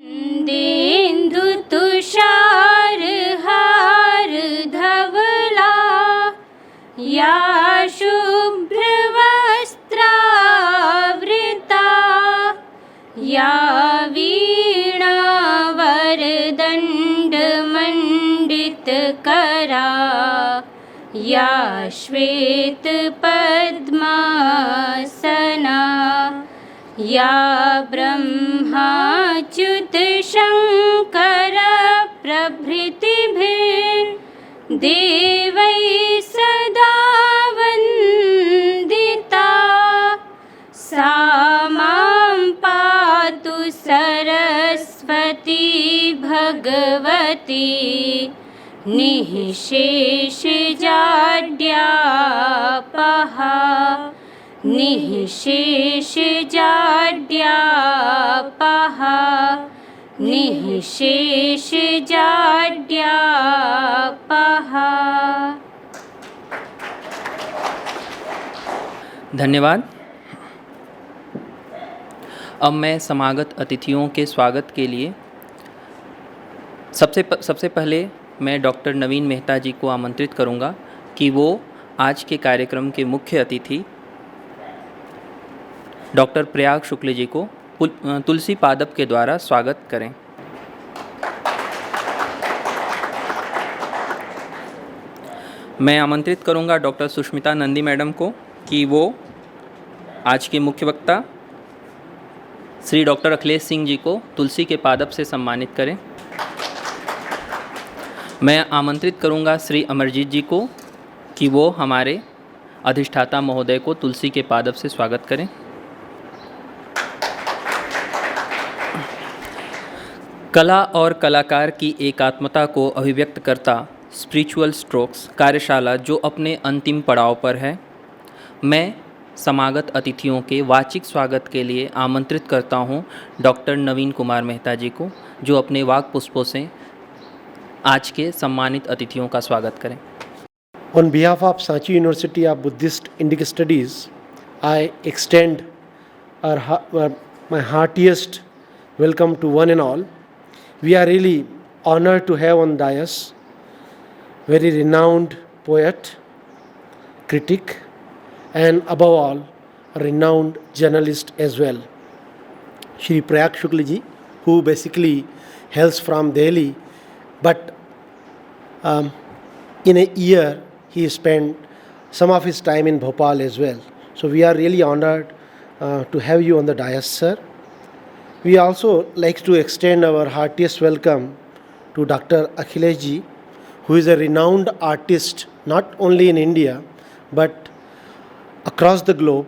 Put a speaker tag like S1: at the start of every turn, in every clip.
S1: देन्दु तुषार हार धवला या शुभ्रवस्त्रावृता या वीणा वरदण्डमण्डितकरा या श्वेतपद्मासना या ब्रह्माच्युतशङ्कर प्रभृतिभिर्देवैः सदा वन्दिता सा मां पातु सरस्वती भगवती निःशेषजाड्यापहा निःशेषजाड्यापहा निःशेषजाड्यापहा।
S2: धन्यवाद। अब मैं समागत अतिथियों के स्वागत के लिए सबसे पहले मैं डॉक्टर नवीन मेहता जी को आमंत्रित करूंगा कि वो आज के कार्यक्रम के मुख्य अतिथि डॉक्टर प्रयाग शुक्ल जी को तुलसी पादप के द्वारा स्वागत करें। मैं आमंत्रित करूंगा डॉक्टर सुष्मिता नंदी मैडम को कि वो आज के मुख्य वक्ता श्री डॉक्टर अखिलेश सिंह जी को तुलसी के पादप से सम्मानित करें। मैं आमंत्रित करूंगा श्री अमरजीत जी को कि वो हमारे अधिष्ठाता महोदय को तुलसी के पादप से स्वागत करें। कला और कलाकार की एकात्मता को अभिव्यक्त करता स्पिरिचुअल स्ट्रोक्स कार्यशाला जो अपने अंतिम पड़ाव पर है, मैं समागत अतिथियों के वाचिक स्वागत के लिए आमंत्रित करता हूं डॉक्टर नवीन कुमार मेहता जी को, जो अपने वाक पुष्पों से आज के सम्मानित अतिथियों का स्वागत करें।
S3: On behalf of Sanchi University of Buddhist Indic Studies, I extend my heartiest welcome to one and all. We are really honored to have on dais very renowned poet, critic, and above all, a renowned journalist as well. Shri Prayag Shukla ji, who basically hails from Delhi, but in a year he spent some of his time in Bhopal as well. So we are really honored to have you on the dais, sir. We also like to extend our heartiest welcome to Dr. Akhilesh ji, who is a renowned artist not only in India but across the globe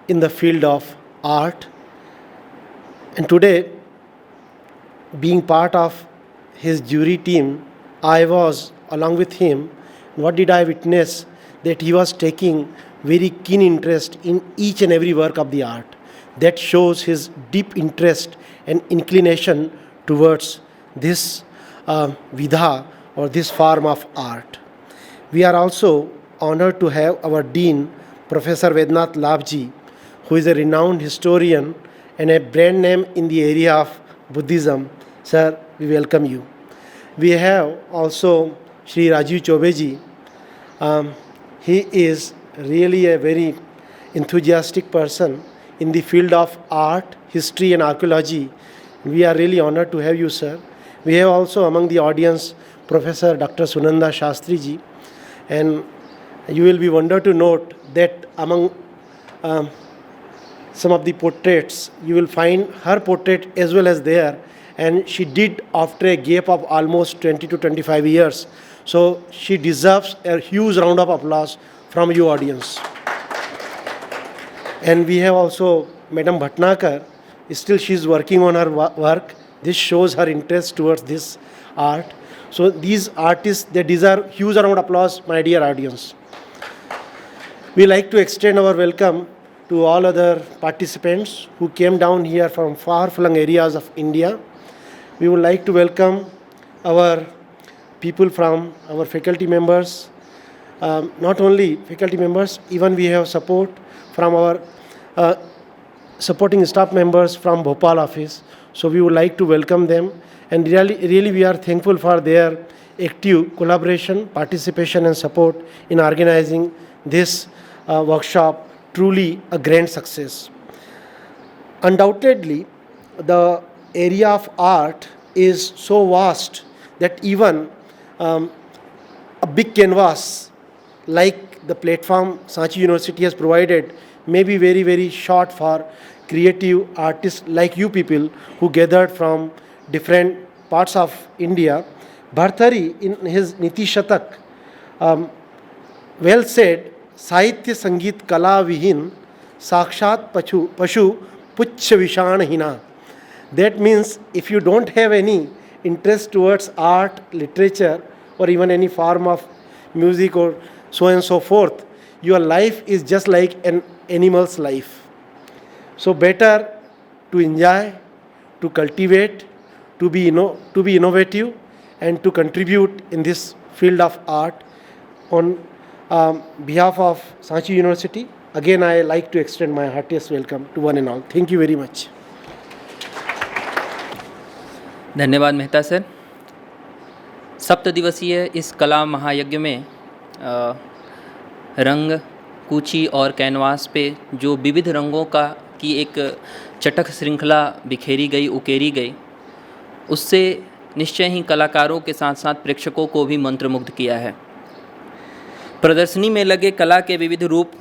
S3: in the field of art. And today, being part of his jury team, I was along with him. What did I witness? That he was taking very keen interest in each and every work of the art. That shows his deep interest and inclination towards this vidha or this form of art. We are also honored to have our Dean, Professor Vednath Labji, who is a renowned historian and a brand name in the area of Buddhism. Sir, we welcome you. We have also Shri Rajiv Chaubeji. He is really a very enthusiastic person in the field of art, history and archaeology. We are really honored to have you, sir. We have also among the audience Professor Dr. Sunanda Shastri ji, and you will be wondered to note that among some of the portraits, you will find her portrait as well as there, and she did after a gap of almost 20 to 25 years. So she deserves a huge round of applause from you audience. And we have also Madam Bhatnakar. Still she is working on her work. This shows her interest towards this art. So these artists, they deserve huge round of applause, my dear audience. We like to extend our welcome to all other participants who came down here from far-flung areas of India. We would like to welcome our people from our faculty members, not only faculty members, even we have support from our supporting staff members from Bhopal office. So we would like to welcome them, and really we are thankful for their active collaboration, participation and support in organizing this workshop. Truly a grand success. Undoubtedly, the area of art is so vast that even a big canvas like the platform Sanchi University has provided may be very, very short for creative artists like you people who gathered from different parts of India. Bhartari, in his Niti Shatak, well said, साहित्य संगीत कला विहीन साक्षात पशु पुच्छ विषाण हीना. That means if you don't have any interest towards art, literature, or even any form of music or so and so forth, your life is just like an animal's life. So better to enjoy, to cultivate, to be innovative, and to contribute in this field of art. On behalf of Sanchi University, again I like to extend my heartiest welcome to one and all. Thank you very much.
S2: धन्यवाद Mehta sir. सप्तदिवसीय इस कला महायज्ञ में रंग, कूची और canvas पे जो विविध रंगों की एक चटख श्रृंखला बिखेरी गई, उकेरी गई, उससे निश्चय ही कलाकारों के साथ साथ प्रेक्षकों को भी मंत्रमुग्ध किया है। प्रदर्शनी में लगे कला के विविध रूप,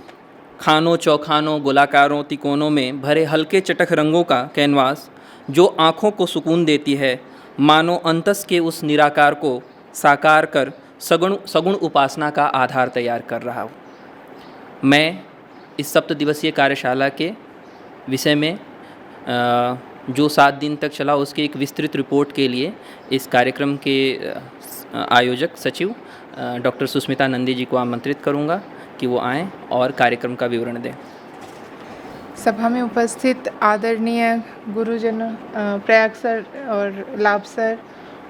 S2: खानों, चौखानों, गोलाकारों, तिकोनों में भरे हल्के चटख रंगों का कैनवास जो आँखों को सुकून देती है, मानो अंतस के उस निराकार को साकार कर सगुण उपासना का आधार तैयार कर रहा हूँ। मैं इस सप्तदिवसीय कार्यशाला के विषय में जो 7 दिन तक चला उसके एक विस्तृत रिपोर्ट के लिए इस कार्यक्रम के आयोजक सचिव डॉक्टर सुस्मिता नंदी जी को आमंत्रित करूंगा कि वो आएं और कार्यक्रम का विवरण दें।
S4: सभा में उपस्थित आदरणीय गुरुजनों, प्रयाग सर और लाभ सर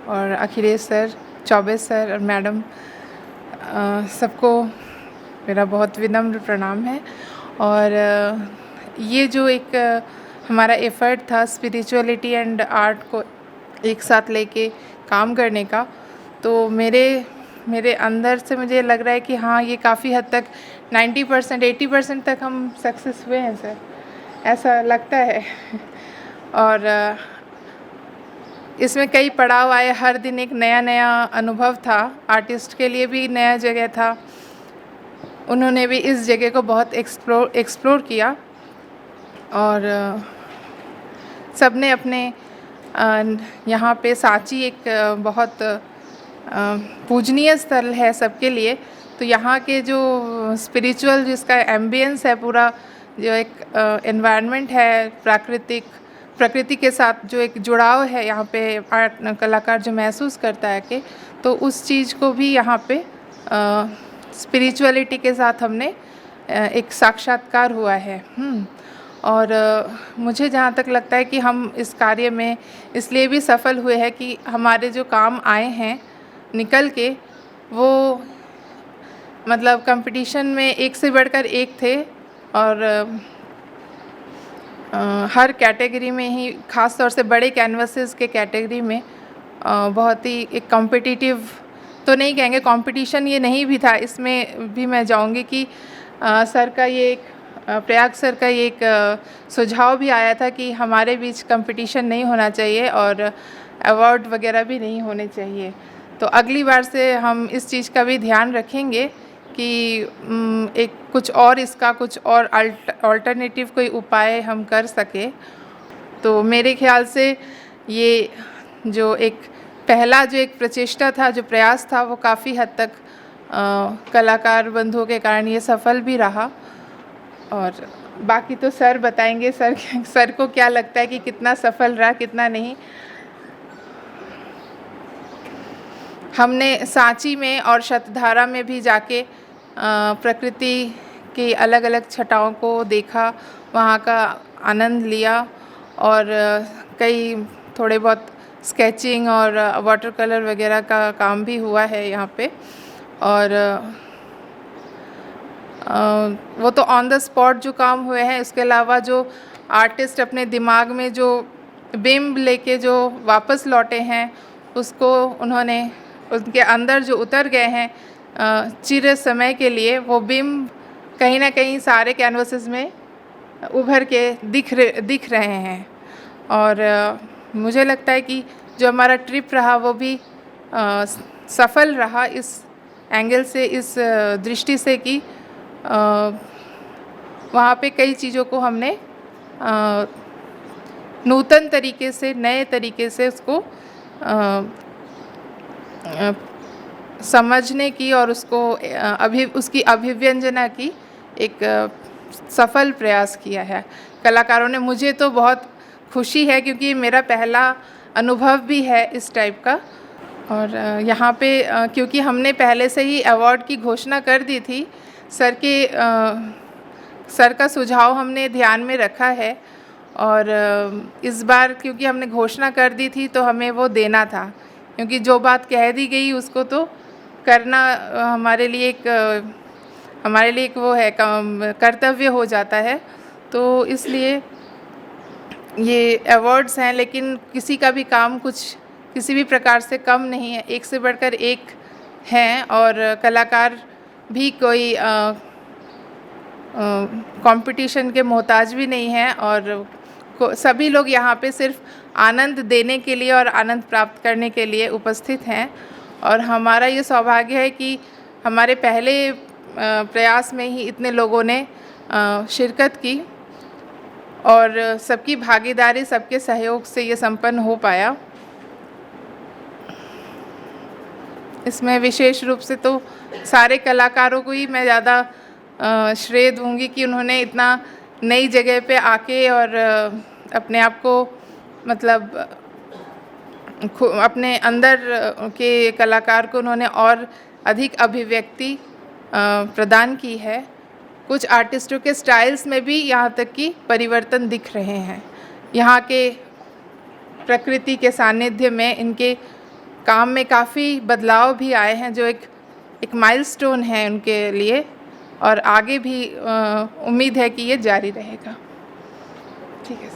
S4: और अखिलेश सर, चौबे सर और मैडम, सबको मेरा बहुत विनम्र प्रणाम है। और ये जो एक हमारा एफ़र्ट था स्पिरिचुअलिटी एंड आर्ट को एक साथ लेके काम करने का, तो मेरे अंदर से मुझे लग रहा है कि हाँ, ये काफ़ी हद तक 90% 80% तक हम सक्सेस हुए हैं सर, ऐसा लगता है। और इसमें कई पड़ाव आए, हर दिन एक नया अनुभव था, आर्टिस्ट के लिए भी नया जगह था, उन्होंने भी इस जगह को बहुत एक्सप्लोर किया और सबने अपने यहाँ पे सांची एक बहुत पूजनीय स्थल है सबके लिए, तो यहाँ के जो स्पिरिचुअल जिसका एम्बियंस है, पूरा जो एक एनवायरनमेंट है, प्रकृति के साथ जो एक जुड़ाव है यहाँ पे आर्ट कलाकार जो महसूस करता है कि, तो उस चीज़ को भी यहाँ पे स्पिरिचुअलिटी के साथ हमने एक साक्षात्कार हुआ है। और मुझे जहाँ तक लगता है कि हम इस कार्य में इसलिए भी सफल हुए हैं कि हमारे जो काम आए हैं निकल के, वो मतलब कंपटीशन में एक से बढ़कर एक थे और हर कैटेगरी में ही, ख़ास तौर से बड़े कैनवसेस के कैटेगरी में बहुत ही एक कॉम्पिटिटिव तो नहीं कहेंगे, कंपटीशन ये नहीं भी था। इसमें भी मैं जाऊंगी कि सर का ये एक प्रयाग सर का ये एक सुझाव भी आया था कि हमारे बीच कंपटीशन नहीं होना चाहिए और अवार्ड वगैरह भी नहीं होने चाहिए। तो अगली बार से हम इस चीज़ का भी ध्यान रखेंगे कि एक कुछ और अल्टरनेटिव कोई उपाय हम कर सके। तो मेरे ख्याल से ये जो एक पहला जो एक प्रचेष्टा था, जो प्रयास था, वो काफ़ी हद तक कलाकार बंधुओं के कारण ये सफल भी रहा। और बाकी तो सर बताएंगे, सर को क्या लगता है कि कितना सफल रहा, कितना नहीं। हमने सांची में और शतधारा में भी जाके प्रकृति की अलग अलग छटाओं को देखा, वहाँ का आनंद लिया और कई थोड़े बहुत स्केचिंग और वाटर कलर वगैरह का काम भी हुआ है यहाँ पे। और वो तो ऑन द स्पॉट जो काम हुए हैं, इसके अलावा जो आर्टिस्ट अपने दिमाग में जो बिंब लेके जो वापस लौटे हैं उसको उन्होंने उनके अंदर जो उतर गए हैं चिर समय के लिए, वो बिंब कहीं ना कहीं सारे कैनवसेस में उभर के दिख रहे हैं। और मुझे लगता है कि जो हमारा ट्रिप रहा वो भी सफल रहा इस एंगल से, इस दृष्टि से कि वहाँ पे कई चीज़ों को हमने नूतन तरीके से, नए तरीके से उसको समझने की और उसको उसकी अभिव्यंजना की एक सफल प्रयास किया है कलाकारों ने। मुझे तो बहुत खुशी है क्योंकि मेरा पहला अनुभव भी है इस टाइप का। और यहाँ पे क्योंकि हमने पहले से ही अवार्ड की घोषणा कर दी थी, सर का सुझाव हमने ध्यान में रखा है और इस बार क्योंकि हमने घोषणा कर दी थी तो हमें वो देना था, क्योंकि जो बात कह दी गई उसको तो करना हमारे लिए एक वो है कर्तव्य हो जाता है। तो इसलिए ये अवार्ड्स हैं, लेकिन किसी का भी काम कुछ किसी भी प्रकार से कम नहीं है, एक से बढ़कर एक हैं और कलाकार भी कोई कंपटीशन के मोहताज भी नहीं हैं और सभी लोग यहाँ पे सिर्फ आनंद देने के लिए और आनंद प्राप्त करने के लिए उपस्थित हैं। और हमारा ये सौभाग्य है कि हमारे पहले प्रयास में ही इतने लोगों ने शिरकत की और सबकी भागीदारी, सबके सहयोग से ये संपन्न हो पाया। इसमें विशेष रूप से तो सारे कलाकारों को ही मैं ज़्यादा श्रेय दूंगी कि उन्होंने इतना नई जगह पे आके और अपने आप को मतलब अपने अंदर के कलाकार को उन्होंने और अधिक अभिव्यक्ति प्रदान की है। कुछ आर्टिस्टों के स्टाइल्स में भी यहाँ तक कि परिवर्तन दिख रहे हैं। यहाँ के प्रकृति के सानिध्य में इनके काम में काफ़ी बदलाव भी आए हैं, जो एक माइलस्टोन है उनके लिए और आगे भी उम्मीद है कि ये जारी रहेगा। ठीक है।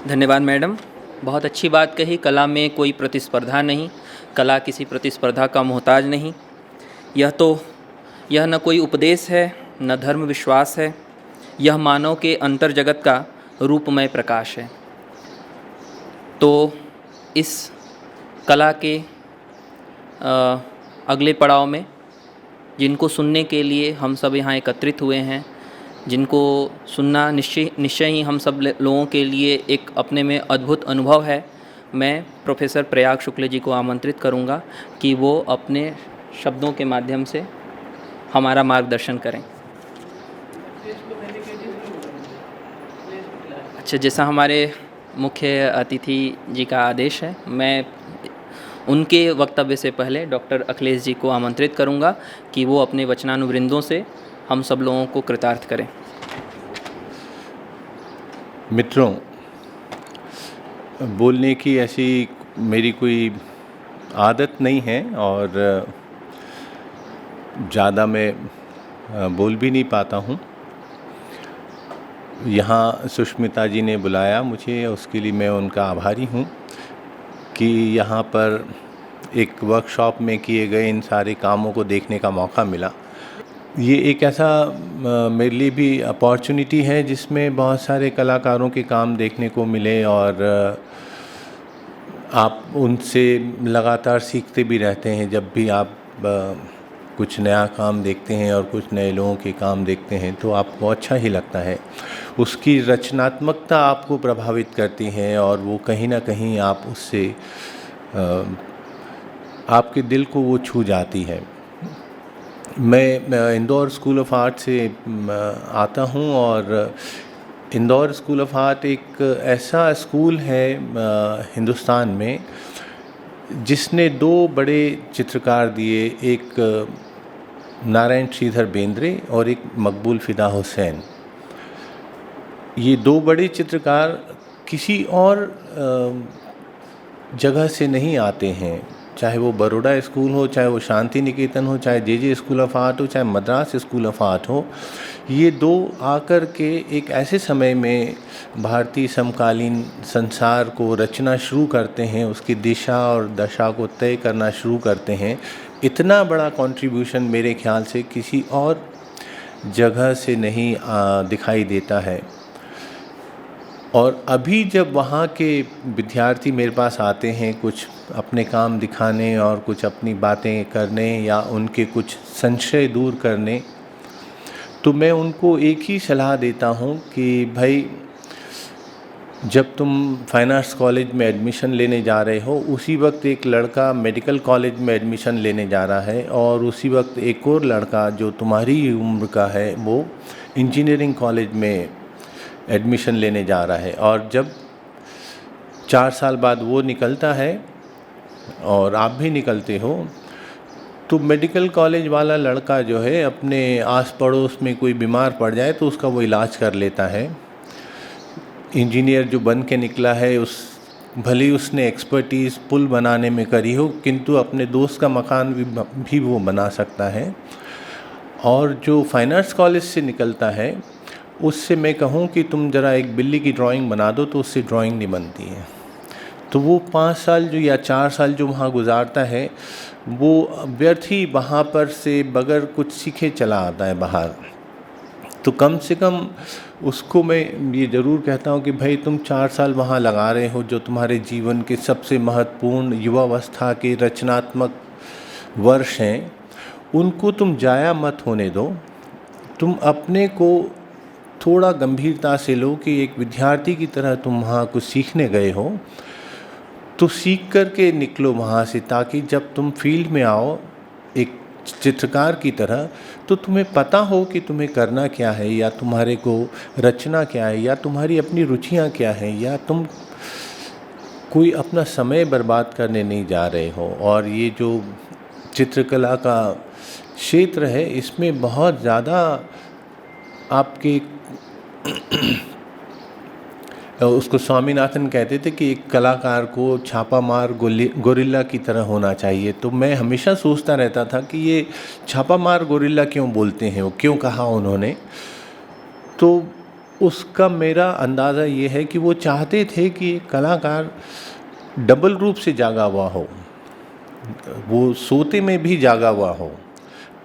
S2: धन्यवाद मैडम, बहुत अच्छी बात कही। कला में कोई प्रतिस्पर्धा नहीं, कला किसी प्रतिस्पर्धा का मोहताज नहीं। यह न कोई उपदेश है, न धर्म विश्वास है, यह मानव के अंतर जगत का रूपमय प्रकाश है। तो इस कला के अगले पड़ाव में जिनको सुनने के लिए हम सब यहाँ एकत्रित हुए हैं, जिनको सुनना निश्चय ही हम सब लोगों के लिए एक अपने में अद्भुत अनुभव है, मैं प्रोफेसर प्रयाग शुक्ल जी को आमंत्रित करूँगा कि वो अपने शब्दों के माध्यम से हमारा मार्गदर्शन करें। अच्छा, जैसा हमारे मुख्य अतिथि जी का आदेश है, मैं उनके वक्तव्य से पहले डॉक्टर अखिलेश जी को आमंत्रित करूंगा कि वो अपने वचनानुवृंदों से हम सब लोगों को कृतार्थ करें।
S5: मित्रों, बोलने की ऐसी मेरी कोई आदत नहीं है और ज़्यादा मैं बोल भी नहीं पाता हूँ। यहाँ सुष्मिता जी ने बुलाया मुझे, उसके लिए मैं उनका आभारी हूँ कि यहाँ पर एक वर्कशॉप में किए गए इन सारे कामों को देखने का मौका मिला। ये एक ऐसा मेरे लिए भी अपॉर्चुनिटी है जिसमें बहुत सारे कलाकारों के काम देखने को मिले और आप उनसे लगातार सीखते भी रहते हैं। जब भी आप कुछ नया काम देखते हैं और कुछ नए लोगों के काम देखते हैं तो आपको अच्छा ही लगता है। उसकी रचनात्मकता आपको प्रभावित करती है और वो कहीं ना कहीं आप उससे आपके दिल को वो छू जाती है। मैं इंदौर स्कूल ऑफ आर्ट से आता हूँ और इंदौर स्कूल ऑफ आर्ट एक ऐसा स्कूल है हिंदुस्तान में जिसने दो बड़े चित्रकार दिए, एक नारायण श्रीधर बेंद्रे और एक मकबूल फ़िदा हुसैन। ये दो बड़े चित्रकार किसी और जगह से नहीं आते हैं। चाहे वो बड़ौदा स्कूल हो, चाहे वो शांति निकेतन हो, चाहे जे स्कूल ऑफ आर्ट हो, चाहे मद्रास स्कूल ऑफ आर्ट हो, ये दो आकर के एक ऐसे समय में भारतीय समकालीन संसार को रचना शुरू करते हैं, उसकी दिशा और दशा को तय करना शुरू करते हैं। इतना बड़ा कंट्रीब्यूशन मेरे ख्याल से किसी और जगह से नहीं दिखाई देता है। और अभी जब वहाँ के विद्यार्थी मेरे पास आते हैं कुछ अपने काम दिखाने और कुछ अपनी बातें करने या उनके कुछ संशय दूर करने, तो मैं उनको एक ही सलाह देता हूँ कि भाई, जब तुम फाइन आर्ट्स कॉलेज में एडमिशन लेने जा रहे हो, उसी वक्त एक लड़का मेडिकल कॉलेज में एडमिशन लेने जा रहा है और उसी वक्त एक और लड़का जो तुम्हारी उम्र का है वो इंजीनियरिंग कॉलेज में एडमिशन लेने जा रहा है। और जब 4 साल बाद वो निकलता है और आप भी निकलते हो, तो मेडिकल कॉलेज वाला लड़का जो है अपने आस पड़ोस में कोई बीमार पड़ जाए तो उसका वो इलाज कर लेता है। इंजीनियर जो बन के निकला है, भले ही उसने एक्सपर्टीज़ पुल बनाने में करी हो, किंतु अपने दोस्त का मकान भी वो बना सकता है। और जो फाइन आर्ट्स कॉलेज से निकलता है, उससे मैं कहूँ कि तुम ज़रा एक बिल्ली की ड्राइंग बना दो, तो उससे ड्राइंग नहीं बनती है। तो वो 5 साल जो या 4 साल जो वहाँ गुजारता है, वो व्यर्थ ही वहाँ पर से बगैर कुछ सीखे चला आता है बाहर। तो कम से कम उसको मैं ये ज़रूर कहता हूँ कि भाई, तुम 4 साल वहाँ लगा रहे हो, जो तुम्हारे जीवन के सबसे महत्वपूर्ण युवावस्था के रचनात्मक वर्ष हैं, उनको तुम जाया मत होने दो। तुम अपने को थोड़ा गंभीरता से लो कि एक विद्यार्थी की तरह तुम वहाँ कुछ सीखने गए हो, तो सीख कर के निकलो वहाँ से, ताकि जब तुम फील्ड में आओ एक चित्रकार की तरह, तो तुम्हें पता हो कि तुम्हें करना क्या है, या तुम्हारे को रचना क्या है, या तुम्हारी अपनी रुचियाँ क्या हैं, या तुम कोई अपना समय बर्बाद करने नहीं जा रहे हो। और ये जो चित्रकला का क्षेत्र है, इसमें बहुत ज़्यादा आपके उसको स्वामीनाथन कहते थे कि एक कलाकार को छापामार गोरिल्ला की तरह होना चाहिए। तो मैं हमेशा सोचता रहता था कि ये छापामार गोरिल्ला क्यों बोलते हैं, वो क्यों कहा उन्होंने। तो उसका मेरा अंदाज़ा ये है कि वो चाहते थे कि एक कलाकार डबल रूप से जागा हुआ हो, वो सोते में भी जागा हुआ हो,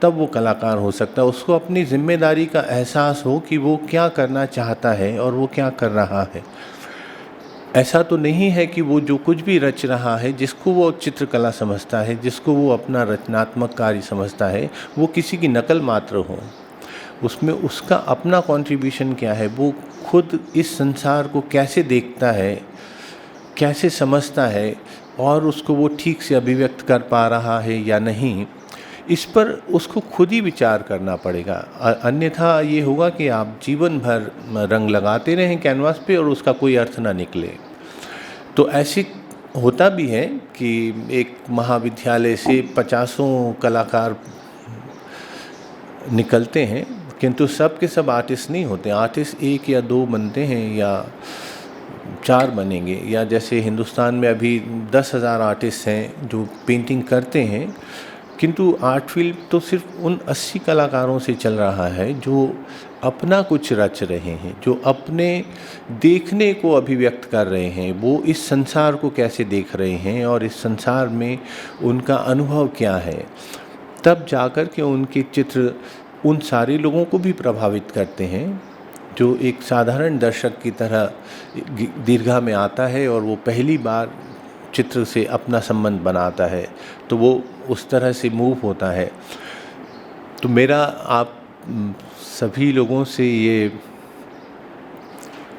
S5: तब वो कलाकार हो सकता है। उसको अपनी जिम्मेदारी का एहसास हो कि वो क्या करना चाहता है और वो क्या कर रहा है। ऐसा तो नहीं है कि वो जो कुछ भी रच रहा है, जिसको वो चित्रकला समझता है, जिसको वो अपना रचनात्मक कार्य समझता है, वो किसी की नकल मात्र हो। उसमें उसका अपना कंट्रीब्यूशन क्या है, वो खुद इस संसार को कैसे देखता है, कैसे समझता है, और उसको वो ठीक से अभिव्यक्त कर पा रहा है या नहीं, इस पर उसको खुद ही विचार करना पड़ेगा। अन्यथा ये होगा कि आप जीवन भर रंग लगाते रहें कैनवास पे और उसका कोई अर्थ ना निकले। तो ऐसे होता भी है कि एक महाविद्यालय से 50 कलाकार निकलते हैं, किंतु सब के सब आर्टिस्ट नहीं होते। आर्टिस्ट 1 या 2 बनते हैं या 4 बनेंगे, या जैसे हिंदुस्तान में अभी 10,000 आर्टिस्ट हैं जो पेंटिंग करते हैं, किंतु आर्ट फील्ड तो सिर्फ उन 80 कलाकारों से चल रहा है जो अपना कुछ रच रहे हैं, जो अपने देखने को अभिव्यक्त कर रहे हैं, वो इस संसार को कैसे देख रहे हैं और इस संसार में उनका अनुभव क्या है। तब जाकर के उनके चित्र उन सारे लोगों को भी प्रभावित करते हैं जो एक साधारण दर्शक की तरह दीर्घा में आता है और वो पहली बार चित्र से अपना संबंध बनाता है, तो वो उस तरह से मूव होता है। तो मेरा आप सभी लोगों से ये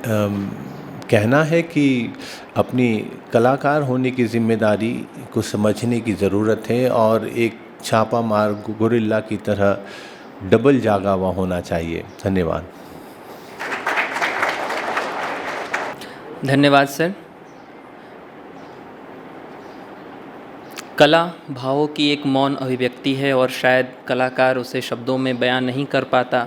S5: कहना है कि अपनी कलाकार होने की जिम्मेदारी को समझने की ज़रूरत है और एक छापा मार गोरिल्ला की तरह डबल जागा हुआ होना चाहिए। धन्यवाद।
S2: धन्यवाद सर। कला भावों की एक मौन अभिव्यक्ति है और शायद कलाकार उसे शब्दों में बयान नहीं कर पाता,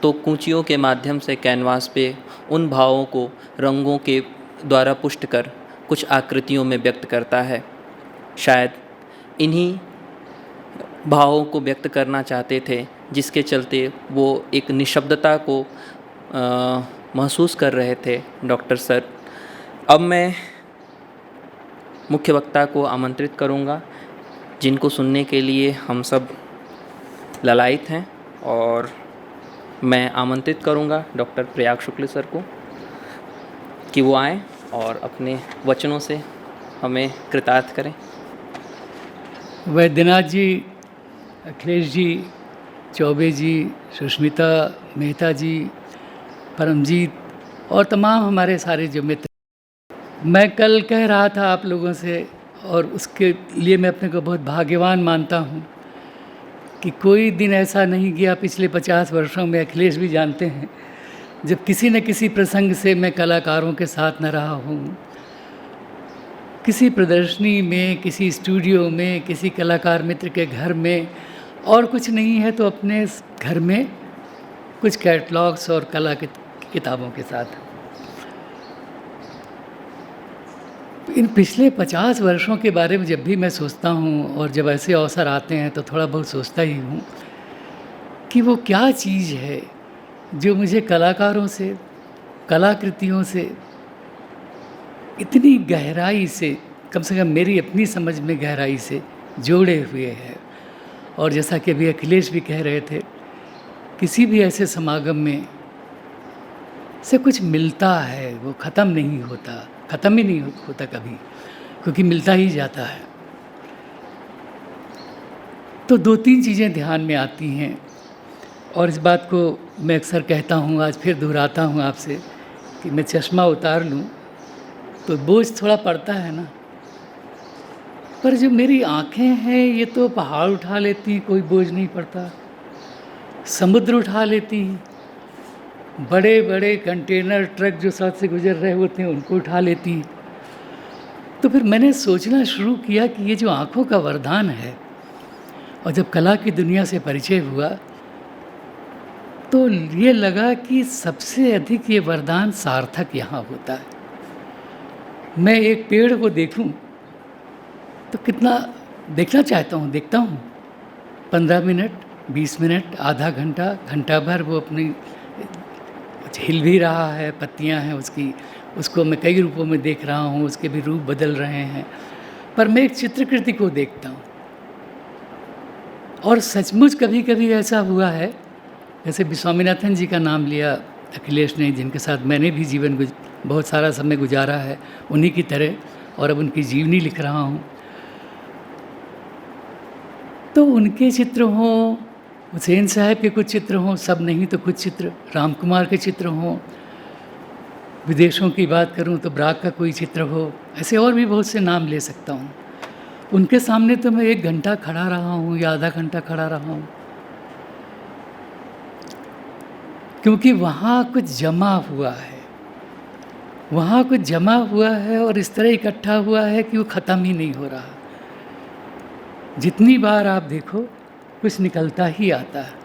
S2: तो कूंचियों के माध्यम से कैनवास पे उन भावों को रंगों के द्वारा पुष्ट कर कुछ आकृतियों में व्यक्त करता है। शायद इन्हीं भावों को व्यक्त करना चाहते थे, जिसके चलते वो एक निशब्दता को महसूस कर रहे थे डॉक्टर सर। अब मैं मुख्य वक्ता को आमंत्रित करूंगा, जिनको सुनने के लिए हम सब ललायित हैं, और मैं आमंत्रित करूंगा डॉक्टर प्रयाग शुक्ल सर को कि वो आएँ और अपने वचनों से हमें कृतार्थ करें।
S6: वैद्यनाथ जी, अखिलेश जी, चौबे जी, सुष्मिता मेहता जी, परमजीत और तमाम हमारे सारे जो मित्र, मैं कल कह रहा था आप लोगों से, और उसके लिए मैं अपने को बहुत भाग्यवान मानता हूँ कि कोई दिन ऐसा नहीं गया पिछले 50 वर्षों में, अखिलेश भी जानते हैं, जब किसी न किसी प्रसंग से मैं कलाकारों के साथ न रहा हूँ। किसी प्रदर्शनी में, किसी स्टूडियो में, किसी कलाकार मित्र के घर में, और कुछ नहीं है तो अपने घर में कुछ कैटलॉग्स और कला की किताबों के साथ। इन पिछले 50 वर्षों के बारे में जब भी मैं सोचता हूँ, और जब ऐसे अवसर आते हैं तो थोड़ा बहुत सोचता ही हूँ कि वो क्या चीज़ है जो मुझे कलाकारों से, कलाकृतियों से इतनी गहराई से कम मेरी अपनी समझ में गहराई से जोड़े हुए है। और जैसा कि अभी अखिलेश भी कह रहे थे, किसी भी ऐसे समागम में से कुछ मिलता है, वो ख़त्म नहीं होता, ख़त्म ही नहीं होता कभी, क्योंकि मिलता ही जाता है। तो 2-3 चीज़ें ध्यान में आती हैं, और इस बात को मैं अक्सर कहता हूँ, आज फिर दोहराता हूँ आपसे कि मैं चश्मा उतार लूँ तो बोझ थोड़ा पड़ता है ना, पर जो मेरी आँखें हैं ये तो पहाड़ उठा लेती, कोई बोझ नहीं पड़ता। समुद्र उठा लेती, बड़े बड़े कंटेनर ट्रक जो सड़क से गुजर रहे होते हैं उनको उठा लेती। तो फिर मैंने सोचना शुरू किया कि ये जो आँखों का वरदान है, और जब कला की दुनिया से परिचय हुआ तो ये लगा कि सबसे अधिक ये वरदान सार्थक यहाँ होता है। मैं एक पेड़ को देखूं तो कितना देखना चाहता हूँ, देखता हूँ 15 मिनट, 20 मिनट, आधा घंटा, घंटा भर वो अपनी हिल भी रहा है, पत्तियाँ हैं उसकी, उसको मैं कई रूपों में देख रहा हूँ, उसके भी रूप बदल रहे हैं। पर मैं एक चित्रकृति को देखता हूँ, और सचमुच कभी कभी ऐसा हुआ है, जैसे स्वामीनाथन जी का नाम लिया अखिलेश ने, जिनके साथ मैंने भी जीवन बहुत सारा समय गुजारा है, उन्हीं की तरह, और अब उनकी जीवनी लिख रहा हूँ। तो उनके चित्र हों, हुसैन साहब के कुछ चित्र हों, सब नहीं तो कुछ चित्र, राम कुमार के चित्र हों, विदेशों की बात करूं तो ब्राग का कोई चित्र हो, ऐसे और भी बहुत से नाम ले सकता हूं। उनके सामने तो मैं 1 घंटा खड़ा रहा हूं या आधा घंटा खड़ा रहा हूं, क्योंकि वहाँ कुछ जमा हुआ है, वहाँ कुछ जमा हुआ है और इस तरह इकट्ठा हुआ है कि वो ख़त्म ही नहीं हो रहा। जितनी बार आप देखो कुछ निकलता ही आता है।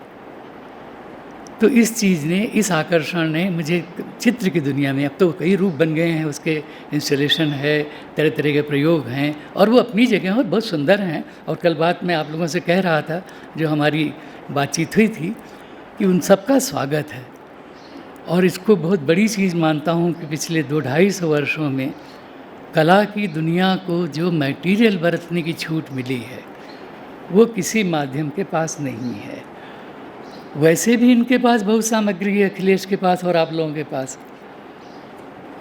S6: तो इस चीज़ ने, इस आकर्षण ने मुझे चित्र की दुनिया में, अब तो कई रूप बन गए हैं उसके, इंस्टॉलेशन है, तरह तरह के प्रयोग हैं, और वो अपनी जगह और बहुत सुंदर हैं। और कल बात मैं आप लोगों से कह रहा था, जो हमारी बातचीत हुई थी, कि उन सबका स्वागत है। और इसको बहुत बड़ी चीज़ मानता हूँ कि पिछले 2-250 वर्षों में कला की दुनिया को जो मटेरियल बरतने की छूट मिली है, वो किसी माध्यम के पास नहीं है। वैसे भी इनके पास बहुत सामग्री है, अखिलेश के पास और आप लोगों के पास।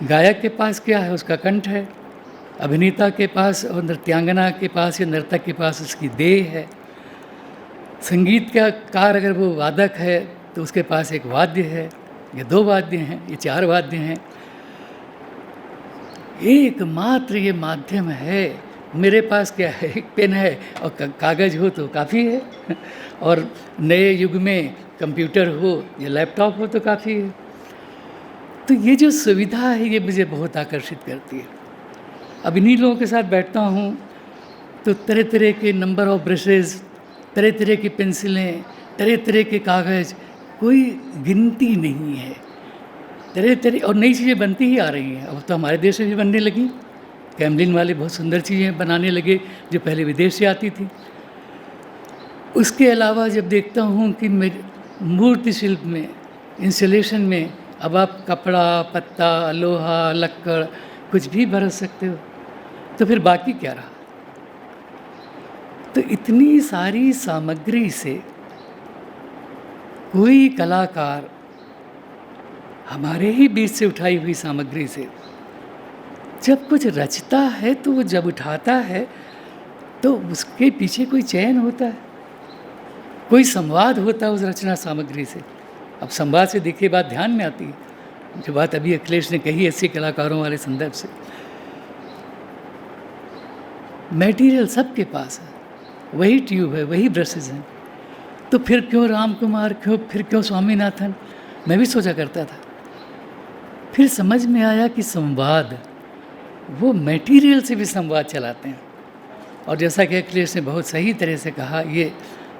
S6: गायक के पास क्या है? उसका कंठ है। अभिनेता के पास और नृत्यांगना के पास या नर्तक के पास उसकी देह है। संगीत का कार अगर वो वादक है तो उसके पास एक वाद्य है, ये 2 वाद्य हैं, ये 4 वाद्य हैं। एकमात्र ये माध्यम है। मेरे पास क्या है? एक पेन है और कागज़ हो तो काफ़ी है, और नए युग में कंप्यूटर हो या लैपटॉप हो तो काफ़ी है। तो ये जो सुविधा है ये मुझे बहुत आकर्षित करती है। अब इन्हीं लोगों के साथ बैठता हूँ तो तरह तरह के नंबर ऑफ ब्रशेज़, तरह तरह की पेंसिलें, तरह तरह के कागज़, कोई गिनती नहीं है। तरह तरह और नई चीज़ें बनती ही आ रही हैं। अब तो हमारे देश में भी बनने लगी, कैमलिन वाले बहुत सुंदर चीज़ें बनाने लगे जो पहले विदेश से आती थी। उसके अलावा जब देखता हूँ कि मेरे मूर्ति शिल्प में, इंस्टॉलेशन में अब आप कपड़ा, पत्ता, लोहा, लक्कड़ कुछ भी बरस सकते हो, तो फिर बाकी क्या रहा? तो इतनी सारी सामग्री से कोई कलाकार हमारे ही बीच से उठाई हुई सामग्री से जब कुछ रचता है, तो वो जब उठाता है तो उसके पीछे कोई चयन होता है, कोई संवाद होता है उस रचना सामग्री से। अब संवाद से देखिए बात ध्यान में आती है, जो बात अभी अखिलेश ने कही ऐसे कलाकारों वाले संदर्भ से। मटेरियल सबके पास है, वही ट्यूब है, वही ब्रशेज हैं, तो फिर क्यों राम कुमार, फिर क्यों स्वामीनाथन? मैं भी सोचा करता था। फिर समझ में आया कि संवाद, वो मटेरियल से भी संवाद चलाते हैं। और जैसा कि अखिलेश ने बहुत सही तरह से कहा, ये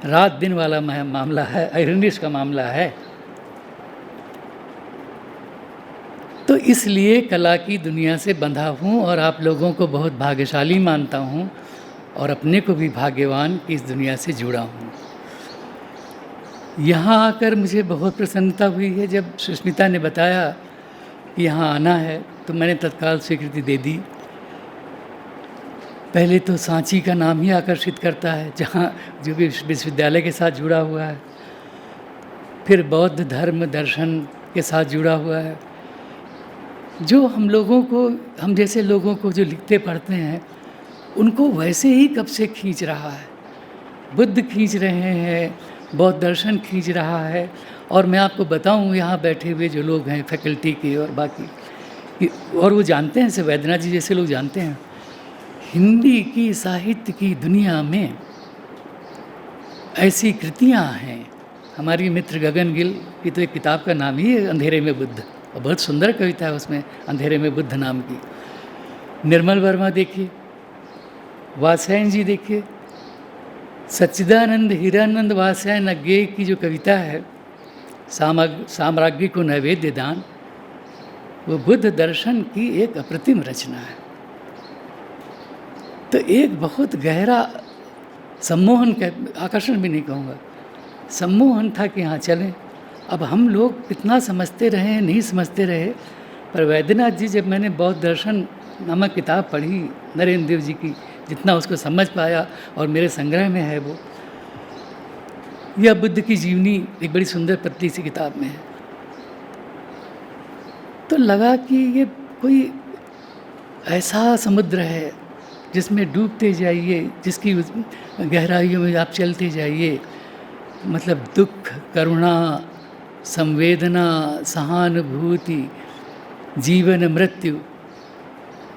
S6: रात दिन वाला मामला है, आयरनिश का मामला है। तो इसलिए कला की दुनिया से बंधा हूँ और आप लोगों को बहुत भाग्यशाली मानता हूँ और अपने को भी भाग्यवान कि इस दुनिया से जुड़ा हूँ। यहाँ आकर मुझे बहुत प्रसन्नता हुई है। जब सुष्मिता ने बताया कि यहाँ आना है तो मैंने तत्काल स्वीकृति दे दी। पहले तो सांची का नाम ही आकर्षित करता है, जहाँ जो भी विश्वविद्यालय के साथ जुड़ा हुआ है, फिर बौद्ध धर्म दर्शन के साथ जुड़ा हुआ है, जो हम जैसे लोगों को जो लिखते पढ़ते हैं उनको वैसे ही कब से खींच रहा है। बुद्ध खींच रहे हैं, बौद्ध दर्शन खींच रहा है। और मैं आपको बताऊं, यहाँ बैठे हुए जो लोग हैं फैकल्टी के और बाकी, और वो जानते हैं, जैसे वैद्यनाथ जी जैसे लोग जानते हैं, हिंदी की साहित्य की दुनिया में ऐसी कृतियाँ हैं। हमारी मित्र गगन गिल की तो एक किताब का नाम ही है अंधेरे में बुद्ध, और बहुत सुंदर कविता है उसमें, अंधेरे में बुद्ध नाम की। निर्मल वर्मा देखिए, वात्स्यायन जी देखिए, सच्चिदानंद हीरानंद वात्स्यायन अज्ञेय की जो कविता है, साम्राज्ञी को नैवेद्य दान, वो बुद्ध दर्शन की एक अप्रतिम रचना है। तो एक बहुत गहरा सम्मोहन, आकर्षण भी नहीं कहूँगा, सम्मोहन था कि हाँ चलें। अब हम लोग कितना समझते रहे नहीं समझते रहे, पर वैद्यनाथ जी, जब मैंने बौद्ध दर्शन नामक किताब पढ़ी नरेंद्र देव जी की, जितना उसको समझ पाया, और मेरे संग्रह में है वो, यह बुद्ध की जीवनी एक बड़ी सुंदर पतली सी किताब में है, तो लगा कि ये कोई ऐसा समुद्र है जिसमें डूबते जाइए, जिसकी गहराइयों में आप चलते जाइए। मतलब दुख, करुणा, संवेदना, सहानुभूति, जीवन मृत्यु,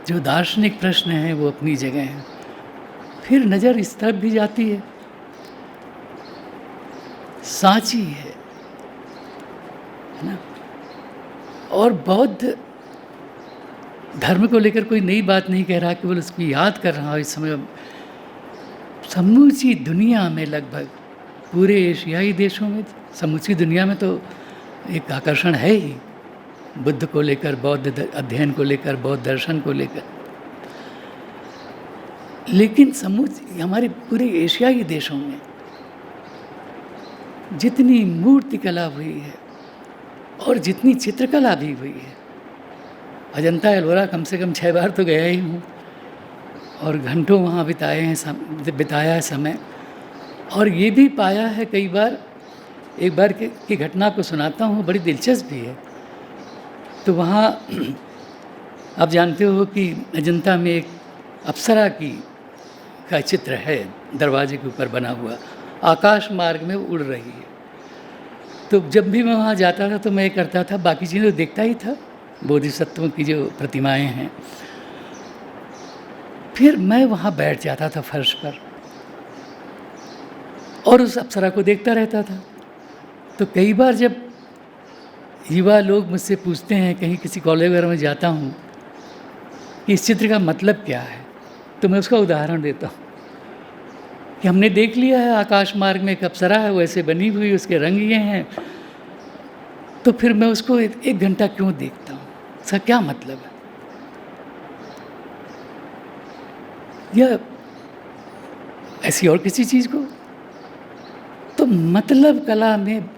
S6: जो दार्शनिक प्रश्न हैं वो अपनी जगह हैं। फिर नज़र इस तरफ भी जाती है, सांची है ना, और बौद्ध धर्म को लेकर कोई नई बात नहीं कह रहा, केवल उसकी याद कर रहा हूँ। इस समय समूची दुनिया में, लगभग पूरे एशियाई देशों में, समूची दुनिया में तो एक आकर्षण है ही बुद्ध को लेकर, बौद्ध अध्ययन को लेकर, बौद्ध दर्शन को लेकर। लेकिन हमारे पूरे एशियाई देशों में जितनी मूर्ति कला हुई है और जितनी चित्रकला भी हुई है, अजंता एलोरा कम से कम 6 बार तो गया ही हूँ, और घंटों वहाँ बिताया है समय। और ये भी पाया है कई बार, एक बार की घटना को सुनाता हूँ, बड़ी दिलचस्प भी है। तो वहाँ आप जानते हो कि अजंता में एक अप्सरा का चित्र है, दरवाजे के ऊपर बना हुआ, आकाश मार्ग में उड़ रही है। तो जब भी मैं वहाँ जाता था तो मैं ये करता था, बाकी चीज़ें तो देखता ही था, बोधिसत्वों की जो प्रतिमाएं हैं, फिर मैं वहाँ बैठ जाता था फर्श पर और उस अप्सरा को देखता रहता था। तो कई बार जब युवा लोग मुझसे पूछते हैं, कहीं किसी कॉलेज वगैरह में जाता हूँ, कि इस चित्र का मतलब क्या है, तो मैं उसका उदाहरण देता हूँ कि हमने देख लिया है आकाश मार्ग में एक अप्सरा है, वो ऐसे बनी हुई, उसके रंग ये हैं, तो फिर मैं उसको 1 घंटा क्यों देखता हूँ, इसका क्या मतलब है। या ऐसी और किसी चीज़ को। तो मतलब कला में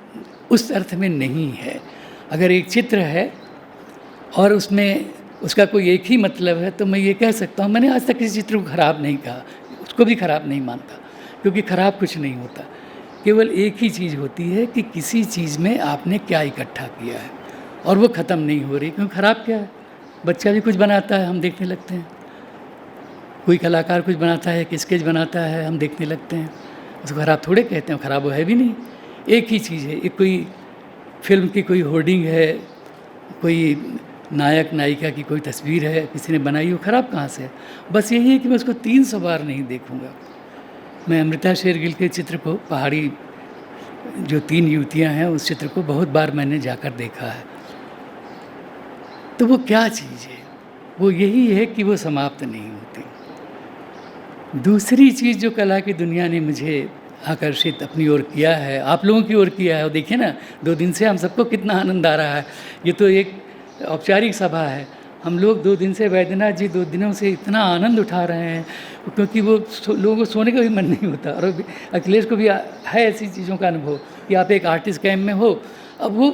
S6: उस अर्थ में नहीं है। अगर एक चित्र है और उसमें उसका कोई एक ही मतलब है तो मैं ये कह सकता हूँ, मैंने आज तक किसी चित्र को ख़राब नहीं कहा, उसको भी ख़राब नहीं मानता, क्योंकि ख़राब कुछ नहीं होता। केवल एक ही चीज़ होती है कि किसी चीज़ में आपने क्या इकट्ठा किया है और वो ख़त्म नहीं हो रही। क्योंकि ख़राब क्या है, बच्चा भी कुछ बनाता है, हम देखने लगते हैं। कोई कलाकार कुछ बनाता है, स्केच बनाता है, हम देखने लगते हैं। उसको ख़राब थोड़े कहते हैं, ख़राब वो है भी नहीं। एक ही चीज़ है, एक कोई फिल्म की कोई होर्डिंग है, कोई नायक नायिका की कोई तस्वीर है, किसी ने बनाई, वो ख़राब कहाँ से है? बस यही है कि मैं उसको 300 बार नहीं देखूँगा। मैं अमृता शेरगिल के चित्र को, पहाड़ी जो 3 युवतियाँ हैं, उस चित्र को बहुत बार मैंने जाकर देखा है। तो वो क्या चीज़ है? वो यही है कि वो समाप्त नहीं होती। दूसरी चीज़ जो कला की दुनिया ने मुझे आकर्षित अपनी ओर किया है, आप लोगों की ओर किया है, और देखिए ना 2 दिन से हम सबको कितना आनंद आ रहा है। ये तो एक औपचारिक सभा है, हम लोग 2 दिन से, वैद्यनाथ जी 2 दिनों से इतना आनंद उठा रहे हैं, क्योंकि वो लोगों को सोने का भी मन नहीं होता। और अखिलेश को भी है ऐसी चीज़ों का अनुभव कि आप एक आर्टिस्ट कैंप में हो, अब वो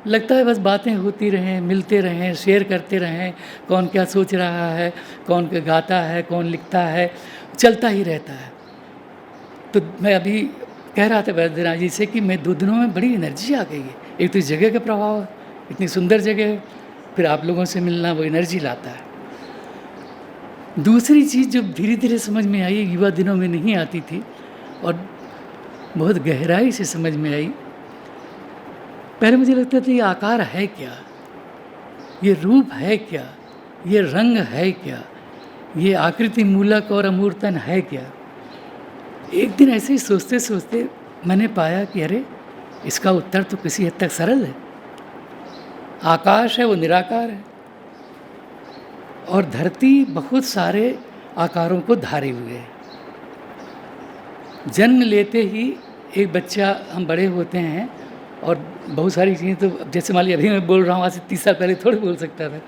S6: लगता है बस बातें होती रहें, मिलते रहें, शेयर करते रहें, कौन क्या सोच रहा है, कौन क्या गाता है, कौन लिखता है, चलता ही रहता है। तो मैं अभी कह रहा था वैद्यनाथ जी से कि मैं 2 दिनों में बड़ी एनर्जी आ गई है। एक तो इस जगह का प्रभाव है, इतनी सुंदर जगह है, फिर आप लोगों से मिलना वो एनर्जी लाता है। दूसरी चीज़ जो धीरे धीरे समझ में आई, युवा दिनों में नहीं आती थी और बहुत गहराई से समझ में आई। पहले मुझे लगता था ये आकार है क्या, ये रूप है क्या, ये रंग है क्या, ये आकृति मूलक और अमूर्तन है क्या। एक दिन ऐसे ही सोचते सोचते मैंने पाया कि अरे इसका उत्तर तो किसी हद तक सरल है। आकाश है वो निराकार है और धरती बहुत सारे आकारों को धारे हुए है। जन्म लेते ही एक बच्चा, हम बड़े होते हैं और बहुत सारी चीज़ें, तो जैसे मान लीजिए अभी मैं बोल रहा हूँ, आज से 30 साल पहले थोड़ी बोल सकता था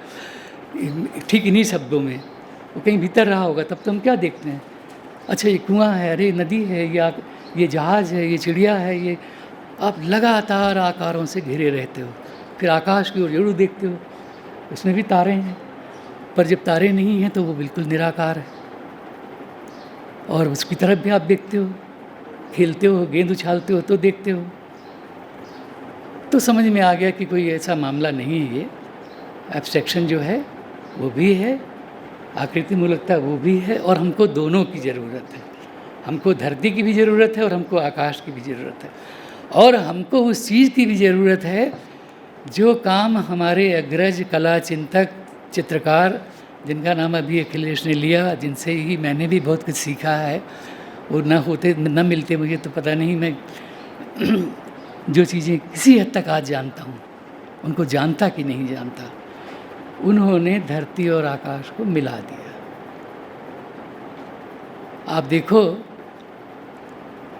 S6: ठीक इन्हीं शब्दों में। वो कहीं भीतर रहा होगा, तब तो हम क्या देखते हैं, अच्छा ये कुआं है, अरे नदी है, या ये जहाज़ है, ये चिड़िया है, ये आप लगातार आकारों से घिरे रहते हो। फिर आकाश की ओर जरूर देखते हो, उसमें भी तारे हैं, पर जब तारे नहीं हैं तो वो बिल्कुल निराकार है। और उसकी तरफ भी आप देखते हो, खेलते हो, गेंद उछालते हो तो देखते हो। तो समझ में आ गया कि कोई ऐसा मामला नहीं है, ये एब्स्ट्रैक्शन जो है वो भी है, आकृति मूलकता वो भी है, और हमको दोनों की ज़रूरत है। हमको धरती की भी ज़रूरत है और हमको आकाश की भी ज़रूरत है, और हमको उस चीज़ की भी ज़रूरत है जो काम हमारे अग्रज कला चिंतक चित्रकार, जिनका नाम अभी अखिलेश ने लिया, जिनसे ही मैंने भी बहुत कुछ सीखा है, वो न मिलते मुझे तो पता नहीं मैं जो चीज़ें किसी हद तक आज जानता हूँ, उनको जानता कि नहीं जानता। उन्होंने धरती और आकाश को मिला दिया। आप देखो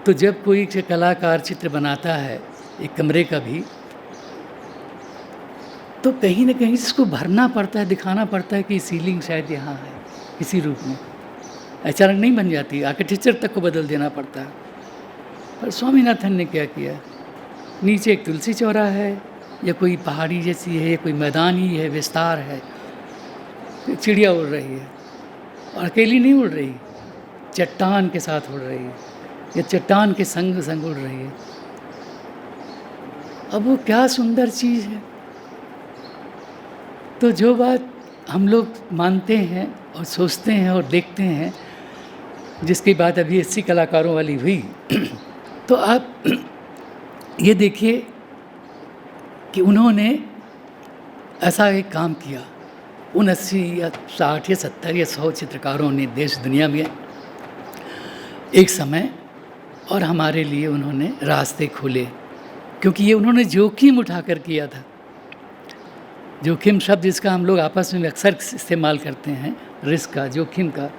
S6: तो जब कोई कलाकार चित्र बनाता है, एक कमरे का भी, तो कहीं ना कहीं इसको भरना पड़ता है, दिखाना पड़ता है कि सीलिंग शायद यहाँ है किसी रूप में, अचानक नहीं बन जाती, आर्किटेक्चर तक को बदल देना पड़ता है। पर स्वामीनाथन ने क्या किया, नीचे एक तुलसी चौरा है, या कोई पहाड़ी जैसी है, या कोई मैदान ही है, विस्तार है, चिड़िया उड़ रही है, और अकेली नहीं उड़ रही, चट्टान के साथ उड़ रही है, या चट्टान के संग संग उड़ रही है। अब वो क्या सुंदर चीज़ है। तो जो बात हम लोग मानते हैं और सोचते हैं और देखते हैं, जिसकी बात अभी 80 कलाकारों वाली हुई, तो आप ये देखिए कि उन्होंने ऐसा एक काम किया, उन 80 या 60 या 70 या 100 चित्रकारों ने देश दुनिया में एक समय, और हमारे लिए उन्होंने रास्ते खोले, क्योंकि ये उन्होंने जोखिम उठाकर किया था। जोखिम शब्द जिसका हम लोग आपस में अक्सर इस्तेमाल करते हैं, रिस्क का, जोखिम का,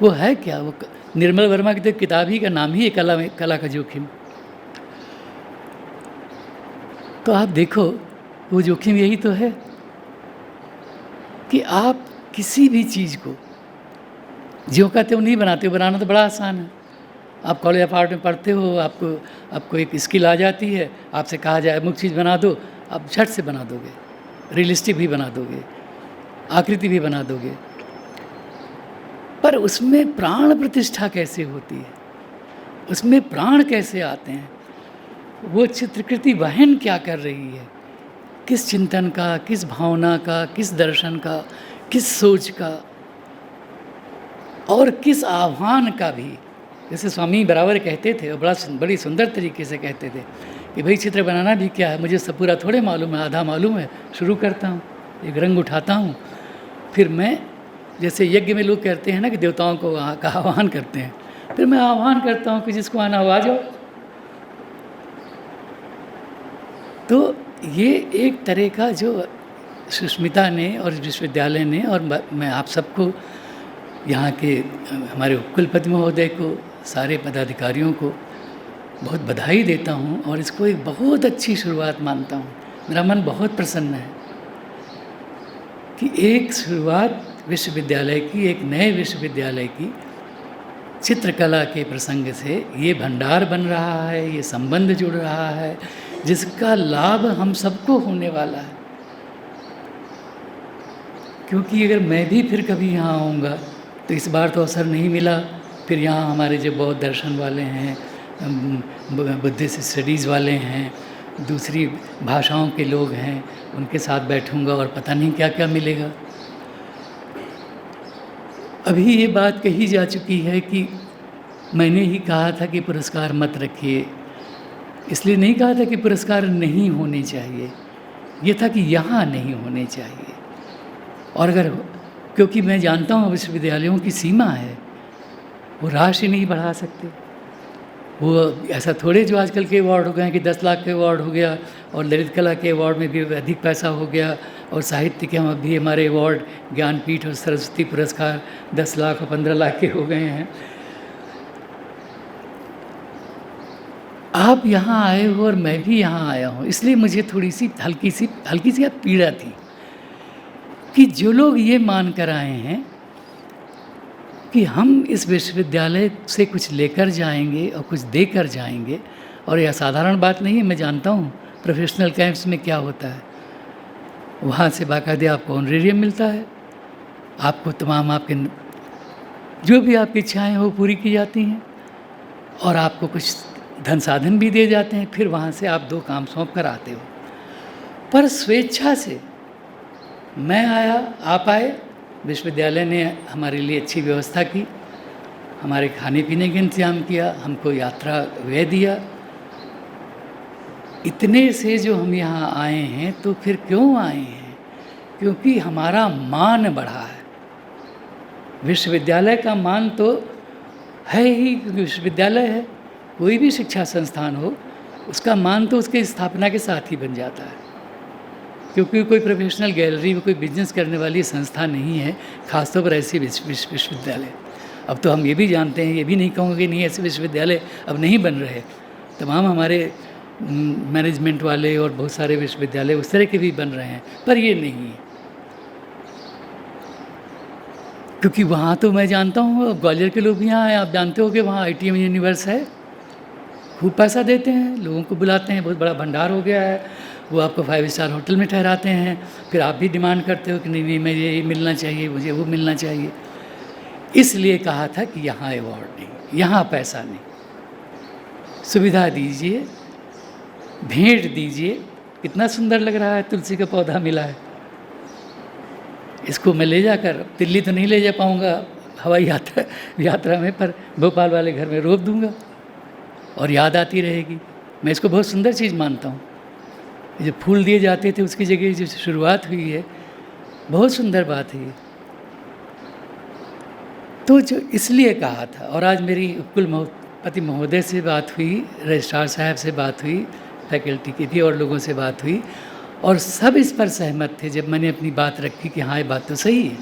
S6: वो है क्या? वो निर्मल वर्मा की तो किताब ही का नाम ही है कला का जोखिम। तो आप देखो वो जोखिम यही तो है कि आप किसी भी चीज़ को ज्यों का त्यों नहीं बनाते हो, बनाना तो बड़ा आसान है। आप कॉलेज ऑफ आर्ट में पढ़ते हो, आपको एक स्किल आ जाती है, आपसे कहा जाए अमुक चीज़ बना दो, आप झट से बना दोगे, रियलिस्टिक भी बना दोगे, आकृति भी बना दोगे। पर उसमें प्राण प्रतिष्ठा कैसे होती है, उसमें प्राण कैसे आते हैं, वो चित्रकृति वहन क्या कर रही है, किस चिंतन का, किस भावना का, किस दर्शन का, किस सोच का और किस आह्वान का भी। जैसे स्वामी बराबर कहते थे और बड़ी सुंदर तरीके से कहते थे कि भाई चित्र बनाना भी क्या है, मुझे सब पूरा थोड़े मालूम है, आधा मालूम है। शुरू करता हूँ, एक रंग उठाता हूँ, फिर मैं जैसे यज्ञ में लोग कहते हैं ना कि देवताओं को का आह्वान करते हैं, फिर मैं आह्वान करता हूँ कि जिसको आना हो आ जाओ। तो ये एक तरह का जो सुष्मिता ने और विश्वविद्यालय ने और मैं आप सबको, यहाँ के हमारे कुलपति महोदय को, सारे पदाधिकारियों को बहुत बधाई देता हूँ और इसको एक बहुत अच्छी शुरुआत मानता हूँ। मेरा मन बहुत प्रसन्न है कि एक शुरुआत विश्वविद्यालय की, एक नए विश्वविद्यालय की चित्रकला के प्रसंग से ये भंडार बन रहा है, ये संबंध जुड़ रहा है, जिसका लाभ हम सबको होने वाला है। क्योंकि अगर मैं भी फिर कभी यहाँ आऊँगा तो इस बार तो अवसर नहीं मिला, फिर यहाँ हमारे जो बौद्ध दर्शन वाले हैं, बुद्धिस्ट स्टडीज़ वाले हैं, दूसरी भाषाओं के लोग हैं, उनके साथ बैठूंगा और पता नहीं क्या क्या मिलेगा। अभी ये बात कही जा चुकी है कि मैंने ही कहा था कि पुरस्कार मत रखिए, इसलिए नहीं कहा था कि पुरस्कार नहीं होने चाहिए, ये था कि यहाँ नहीं होने चाहिए। और अगर, क्योंकि मैं जानता हूँ विश्वविद्यालयों की सीमा है, वो राशि नहीं बढ़ा सकते। वो ऐसा थोड़े जो आजकल के अवार्ड हो गए हैं कि 10 लाख के अवार्ड हो गया और ललित कला के अवार्ड में भी अधिक पैसा हो गया, और साहित्य के हम भी हमारे अवार्ड ज्ञानपीठ और सरस्वती पुरस्कार 10 लाख और 15 लाख के हो गए हैं। आप यहाँ आए हो और मैं भी यहाँ आया हूँ, इसलिए मुझे थोड़ी सी हल्की सी पीड़ा थी कि जो लोग ये मान कर आए हैं कि हम इस विश्वविद्यालय से कुछ लेकर जाएंगे और कुछ देकर जाएंगे, और यह साधारण बात नहीं है, मैं जानता हूँ प्रोफेशनल कैंप्स में क्या होता है। वहाँ से बाकायदे आपको ऑनरेरियम मिलता है, आपको तमाम आपके जो भी आपकी इच्छाएं हो पूरी की जाती हैं, और आपको कुछ धन साधन भी दिए जाते हैं। फिर वहाँ से आप 2 काम सौंप कर आते हो। पर स्वेच्छा से मैं आया, आप आए, विश्वविद्यालय ने हमारे लिए अच्छी व्यवस्था की, हमारे खाने पीने का इंतजाम किया, हमको यात्रा व्यय दिया। इतने से जो हम यहाँ आए हैं, तो फिर क्यों आए हैं? क्योंकि हमारा मान बढ़ा है। विश्वविद्यालय का मान तो है ही, क्योंकि विश्वविद्यालय है, कोई भी शिक्षा संस्थान हो, उसका मान तो उसके स्थापना के साथ ही बन जाता है। क्योंकि कोई प्रोफेशनल गैलरी में कोई बिजनेस करने वाली संस्था नहीं है, खासतौर पर ऐसी विश्वविद्यालय। अब तो हम ये भी जानते हैं, ये भी नहीं कहूँगा कि नहीं ऐसे विश्वविद्यालय अब नहीं बन रहे, तमाम हमारे मैनेजमेंट वाले और बहुत सारे विश्वविद्यालय उस तरह के भी बन रहे हैं, पर ये नहीं है। क्योंकि वहाँ तो मैं जानता हूँ, ग्वालियर के लोग भी यहाँ आए, आप जानते हो कि वहाँ ITM यूनिवर्स है, खूब पैसा देते हैं, लोगों को बुलाते हैं, बहुत बड़ा भंडार हो गया है। वो आपको 5 स्टार होटल में ठहराते हैं, फिर आप भी डिमांड करते हो कि नहीं मैं ये मिलना चाहिए, मुझे वो मिलना चाहिए। इसलिए कहा था कि यहाँ अवार्ड नहीं, यहाँ पैसा नहीं, सुविधा दीजिए, भेंट दीजिए। कितना सुंदर लग रहा है, तुलसी का पौधा मिला है, इसको मैं ले जाकर दिल्ली तो नहीं ले जा पाऊँगा हवाई यात्रा में, पर भोपाल वाले घर में रोप दूँगा और याद आती रहेगी। मैं इसको बहुत सुंदर चीज़ मानता हूँ। जो फूल दिए जाते थे उसकी जगह जो शुरुआत हुई है, बहुत सुंदर बात है ये। तो जो इसलिए कहा था, और आज मेरी कुलपति महोदय से बात हुई, रजिस्ट्रार साहब से बात हुई, फैकल्टी की भी और लोगों से बात हुई, और सब इस पर सहमत थे जब मैंने अपनी बात रखी कि हाँ ये बात तो सही है।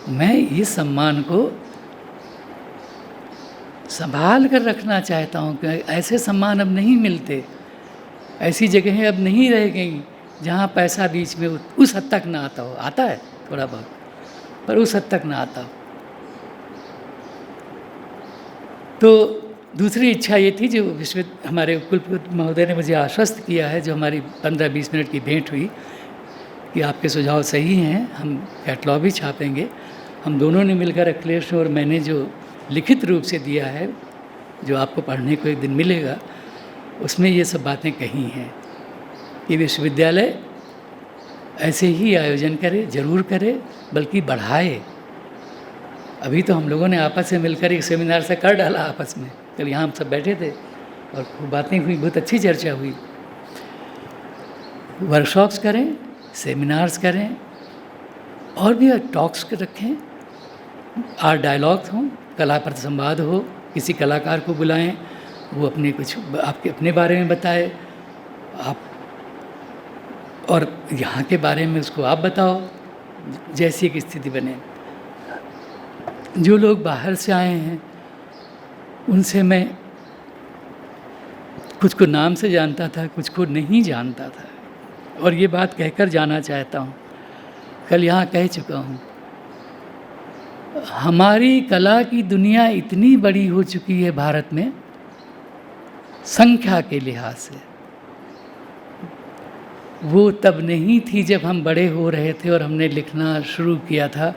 S6: मैं इस सम्मान को संभाल कर रखना चाहता हूँ कि ऐसे सम्मान अब नहीं मिलते, ऐसी जगहें अब नहीं रह गई जहाँ पैसा बीच में उस हद तक ना आता हो। आता है थोड़ा बहुत, पर उस हद तक ना आता हो। तो दूसरी इच्छा ये थी, जो हमारे कुलपति महोदय ने मुझे आश्वस्त किया है, जो हमारी 15-20 मिनट की भेंट हुई, कि आपके सुझाव सही हैं, हम कैटलॉग भी छापेंगे। हम दोनों ने मिलकर, अखिलेश और मैंने जो लिखित रूप से दिया है, जो आपको पढ़ने को एक दिन मिलेगा, उसमें ये सब बातें कही हैं कि विश्वविद्यालय ऐसे ही आयोजन करे, ज़रूर करे, बल्कि बढ़ाए। अभी तो हम लोगों ने आपस में मिलकर एक सेमिनार से कर डाला आपस में, कल यहाँ हम सब बैठे थे और खूब बातें हुई, बहुत अच्छी चर्चा हुई। वर्कशॉप्स करें, सेमिनार्स करें, और भी टॉक्स रखें, आर्ट डायलॉग्स हों, कला पर संवाद हो, किसी कलाकार को बुलाएं, वो अपने कुछ आपके अपने बारे में बताए, आप और यहाँ के बारे में उसको आप बताओ, जैसी एक स्थिति बने। जो लोग बाहर से आए हैं उनसे मैं कुछ को नाम से जानता था, कुछ को नहीं जानता था, और ये बात कहकर जाना चाहता हूँ, कल यहाँ कह चुका हूँ। हमारी कला की दुनिया इतनी बड़ी हो चुकी है भारत में, संख्या के लिहाज से। वो तब नहीं थी जब हम बड़े हो रहे थे और हमने लिखना शुरू किया था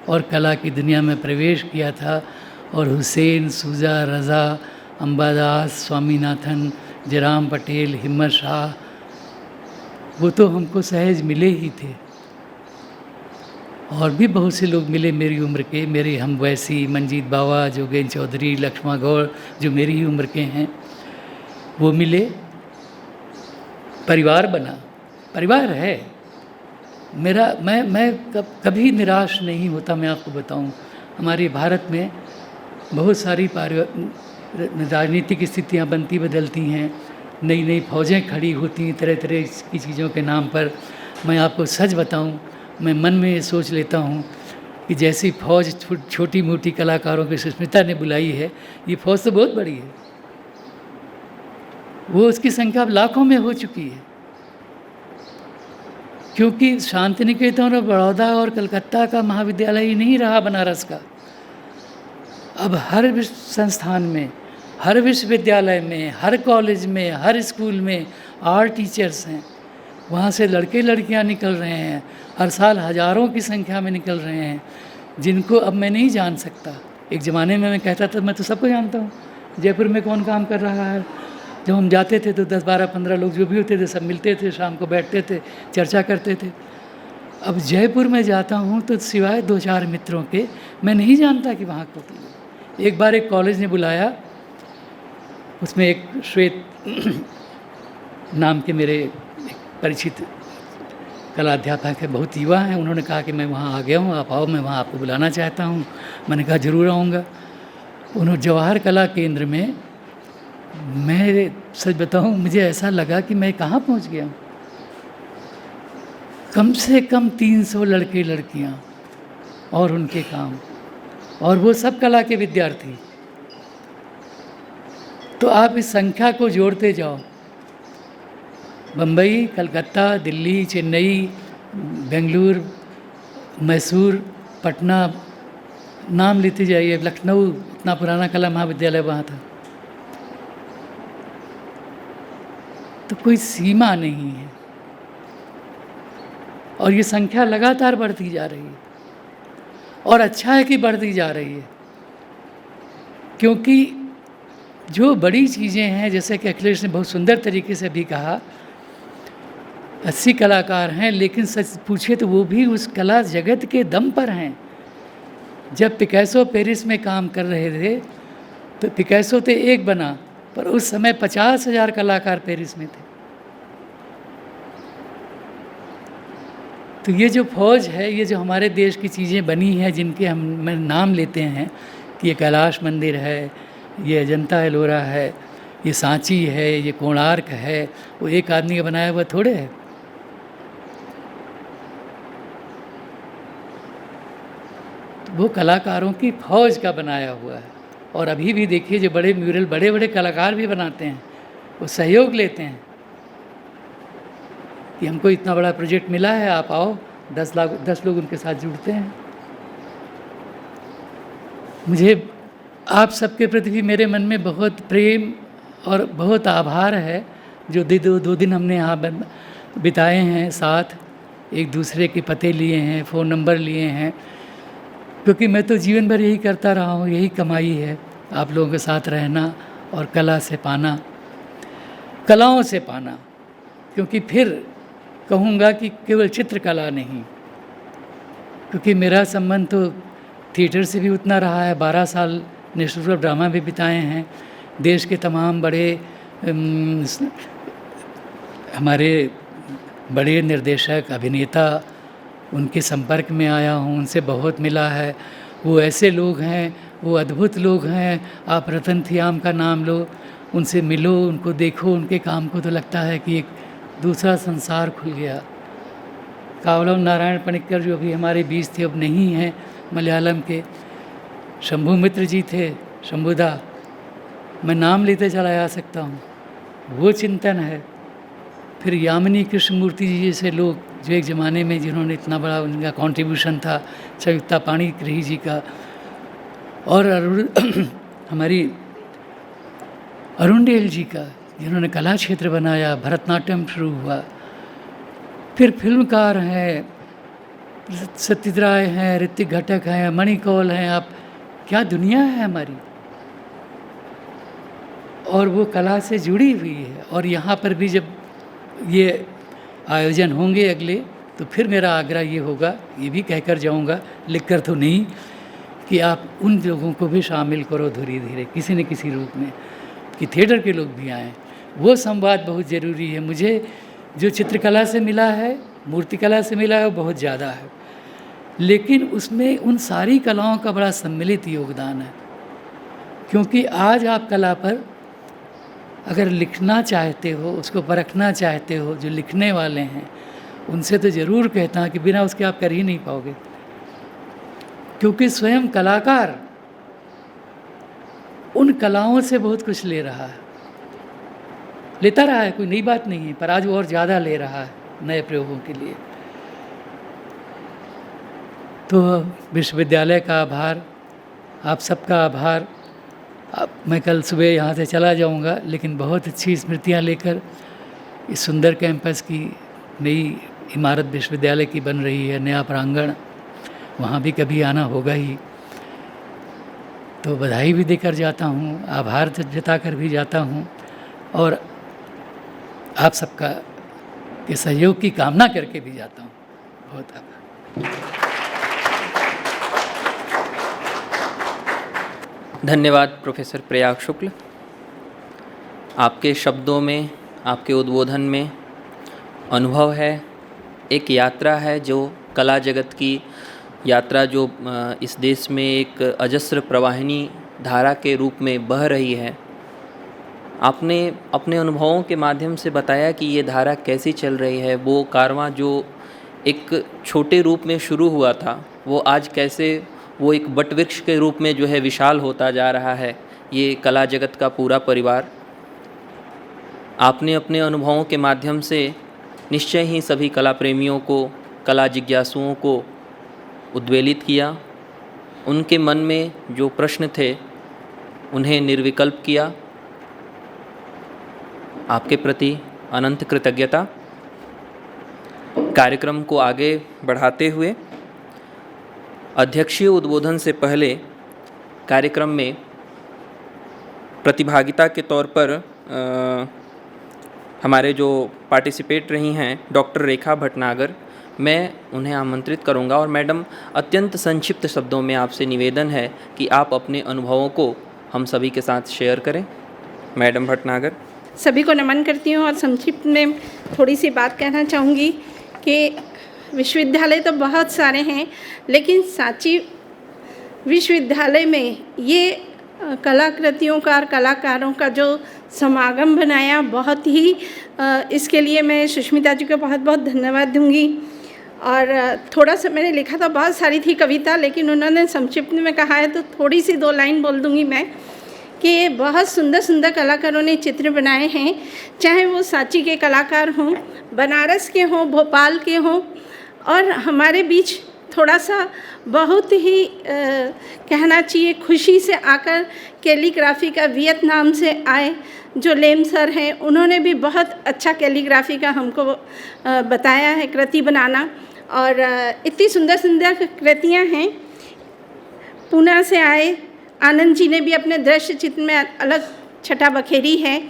S6: और कला की दुनिया में प्रवेश किया था, और हुसैन, सूजा, रज़ा, अंबादास, स्वामीनाथन, जयराम पटेल, हिम्मत शाह, वो तो हमको सहज मिले ही थे। और भी बहुत से लोग मिले मेरी उम्र के, मेरे हमवैसी, मंजीत बावा, जोगेन चौधरी, लक्ष्मा गौड़, जो मेरी ही उम्र के हैं, वो मिले। परिवार बना, परिवार है मेरा। मैं कभी निराश नहीं होता। मैं आपको बताऊं, हमारे भारत में बहुत सारी राजनीतिक स्थितियां बनती बदलती हैं, नई नई फौजें खड़ी होती हैं तरह तरह की चीज़ों के नाम पर। मैं आपको सच बताऊं, मैं मन में ये सोच लेता हूं कि जैसी फ़ौज छोटी मोटी कलाकारों की सुष्मिता ने बुलाई है, ये फ़ौज तो बहुत बड़ी है। वो उसकी संख्या अब लाखों में हो चुकी है, क्योंकि शांति निकेतन और बड़ौदा और कलकत्ता का महाविद्यालय ही नहीं रहा बनारस का। अब हर संस्थान में, हर विश्वविद्यालय में, हर कॉलेज में, हर स्कूल में आर्ट टीचर्स हैं। वहाँ से लड़के लड़कियाँ निकल रहे हैं, हर साल हज़ारों की संख्या में निकल रहे हैं, जिनको अब मैं नहीं जान सकता। एक ज़माने में मैं कहता था मैं तो सबको जानता हूँ, जयपुर में कौन काम कर रहा है। जब हम जाते थे तो 10, 12, 15 लोग जो भी होते थे सब मिलते थे, शाम को बैठते थे, चर्चा करते थे। अब जयपुर में जाता हूँ तो सिवाय 2-4 मित्रों के मैं नहीं जानता कि वहाँ होती है। एक बार एक कॉलेज ने बुलाया, उसमें एक श्वेत नाम के मेरे परिचित कलाध्यापक है, बहुत युवा हैं। उन्होंने कहा कि मैं वहाँ आ गया हूँ, आप आओ, मैं वहाँ आपको बुलाना चाहता हूँ। मैंने कहा ज़रूर आऊँगा। उन्होंने जवाहर कला केंद्र में, मैं सच बताऊँ, मुझे ऐसा लगा कि मैं कहाँ पहुँच गया हूँ। कम से कम 300 लड़के लड़कियाँ और उनके काम, और वो सब कला के विद्यार्थी। तो आप इस संख्या को जोड़ते जाओ, बम्बई, कलकत्ता, दिल्ली, चेन्नई, बेंगलुरु, मैसूर, पटना, नाम लेते जाइए, लखनऊ, इतना पुराना कला महाविद्यालय वहाँ था। तो कोई सीमा नहीं है, और ये संख्या लगातार बढ़ती जा रही है, और अच्छा है कि बढ़ती जा रही है, क्योंकि जो बड़ी चीज़ें हैं, जैसे कि अखिलेश ने बहुत सुंदर तरीके से भी कहा, 80 कलाकार हैं, लेकिन सच पूछे तो वो भी उस कला जगत के दम पर हैं। जब पिकासो पेरिस में काम कर रहे थे तो पिकासो तो एक बना, पर उस समय 50,000 कलाकार पेरिस में थे। तो ये जो फौज है, ये जो हमारे देश की चीज़ें बनी हैं, जिनके हम नाम लेते हैं कि ये कैलाश मंदिर है, ये अजंता एलोरा है, ये सांची है, ये कोणार्क है, वो एक आदमी का बनाया हुआ थोड़े है। तो वो कलाकारों की फौज का बनाया हुआ है। और अभी भी देखिए, जो बड़े म्यूरल बड़े बड़े कलाकार भी बनाते हैं, वो सहयोग लेते हैं कि हमको इतना बड़ा प्रोजेक्ट मिला है, आप आओ। 10 लोग उनके साथ जुड़ते हैं। मुझे आप सबके प्रति भी मेरे मन में बहुत प्रेम और बहुत आभार है, जो दो दिन हमने यहाँ बिताए हैं साथ, एक दूसरे के पते लिए हैं, फ़ोन नंबर लिए हैं, क्योंकि मैं तो जीवन भर यही करता रहा हूँ, यही कमाई है, आप लोगों के साथ रहना और कला से पाना, कलाओं से पाना। क्योंकि फिर कहूँगा कि केवल चित्रकला नहीं, क्योंकि मेरा संबंध तो थिएटर से भी उतना रहा है। 12 साल नेशनल ऑफ ड्रामा भी बिताए हैं। देश के तमाम बड़े हमारे बड़े निर्देशक, अभिनेता, उनके संपर्क में आया हूँ, उनसे बहुत मिला है। वो ऐसे लोग हैं, वो अद्भुत लोग हैं। आप रतन थियाम का नाम लो, उनसे मिलो, उनको देखो, उनके काम को, तो लगता है कि एक दूसरा संसार खुल गया। कावलम नारायण पनिक्कर जो अभी हमारे बीच थे, अब नहीं हैं, मलयालम के। शंभू मित्र जी थे, शंभुदा, मैं नाम लेते चला जा सकता हूँ, वो चिंतन है। फिर यामिनी कृष्णमूर्ति जी जैसे लोग, जो एक ज़माने में जिन्होंने इतना बड़ा उनका कंट्रीब्यूशन था, संयुक्ता पाणिग्रही जी का, और हमारी अरुणडेल जी का, जिन्होंने कला क्षेत्र बनाया, भरतनाट्यम शुरू हुआ। फिर फिल्मकार हैं, सत्यजित राय हैं, ऋतिक घटक हैं, मणि कौल हैं। आप, क्या दुनिया है हमारी, और वो कला से जुड़ी हुई है। और यहाँ पर भी जब ये आयोजन होंगे अगले, तो फिर मेरा आग्रह ये होगा, ये भी कहकर जाऊँगा, लिखकर तो नहीं, कि आप उन लोगों को भी शामिल करो धीरे धीरे, किसी न किसी रूप में, कि थिएटर के लोग भी आएँ। वो संवाद बहुत ज़रूरी है। मुझे जो चित्रकला से मिला है, मूर्तिकला से मिला है, वो बहुत ज़्यादा है, लेकिन उसमें उन सारी कलाओं का बड़ा सम्मिलित योगदान है। क्योंकि आज आप कला पर अगर लिखना चाहते हो, उसको परखना चाहते हो, जो लिखने वाले हैं उनसे तो ज़रूर कहता हूँ कि बिना उसके आप कर ही नहीं पाओगे। क्योंकि स्वयं कलाकार उन कलाओं से बहुत कुछ ले रहा है, लेता रहा है, कोई नई बात नहीं है, पर आज वो और ज़्यादा ले रहा है नए प्रयोगों के लिए। तो विश्वविद्यालय का आभार, आप सबका आभार। अब मैं कल सुबह यहाँ से चला जाऊँगा, लेकिन बहुत अच्छी स्मृतियाँ लेकर इस सुंदर कैंपस की नई इमारत विश्वविद्यालय की बन रही है, नया प्रांगण, वहाँ भी कभी आना होगा ही। तो बधाई भी देकर जाता हूँ, आभार जताकर भी जाता हूँ, और आप सबका के सहयोग की कामना करके भी जाता हूँ। बहुत आभार।
S2: धन्यवाद प्रोफेसर प्रयाग शुक्ल। आपके शब्दों में, आपके उद्बोधन में अनुभव है, एक यात्रा है, जो कला जगत की यात्रा, जो इस देश में एक अजस्र प्रवाहिनी धारा के रूप में बह रही है। आपने अपने अनुभवों के माध्यम से बताया कि ये धारा कैसी चल रही है। वो कारवां जो एक छोटे रूप में शुरू हुआ था, वो आज कैसे वो एक वटवृक्ष के रूप में जो है विशाल होता जा रहा है। ये कला जगत का पूरा परिवार। आपने अपने अनुभवों के माध्यम से निश्चय ही सभी कला प्रेमियों को, कला जिज्ञासुओं को उद्वेलित किया। उनके मन में जो प्रश्न थे उन्हें निर्विकल्प किया। आपके प्रति अनंत कृतज्ञता। कार्यक्रम को आगे बढ़ाते हुए अध्यक्षीय उद्बोधन से पहले कार्यक्रम में प्रतिभागिता के तौर पर हमारे जो पार्टिसिपेट रही हैं डॉक्टर रेखा भटनागर, मैं उन्हें आमंत्रित करूंगा। और मैडम, अत्यंत संक्षिप्त शब्दों में आपसे निवेदन है कि आप अपने अनुभवों को हम सभी के साथ शेयर करें। मैडम भटनागर।
S7: सभी को नमन करती हूँ और संक्षिप्त में थोड़ी सी बात कहना चाहूँगी कि विश्वविद्यालय तो बहुत सारे हैं, लेकिन सांची विश्वविद्यालय में ये कलाकृतियों का और कलाकारों का जो समागम बनाया, बहुत ही इसके लिए मैं सुष्मिता जी को बहुत बहुत धन्यवाद दूंगी। और थोड़ा सा मैंने लिखा था, बहुत सारी थी कविता, लेकिन उन्होंने संक्षिप्त में कहा है तो थोड़ी सी 2 लाइन बोल दूंगी मैं, कि बहुत सुंदर सुंदर कलाकारों ने चित्र बनाए हैं, चाहे वो सांची के कलाकार हों, बनारस के हों, भोपाल के हों, और हमारे बीच थोड़ा सा बहुत ही कहना चाहिए खुशी से आकर कैलीग्राफी का वियतनाम से आए जो लेम सर हैं, उन्होंने भी बहुत अच्छा कैलीग्राफी का हमको बताया है कृति बनाना, और इतनी सुंदर सुंदर कृतियाँ हैं। पूना से आए आनंद जी ने भी अपने दृश्य चित्र में अलग छटा बखेरी है।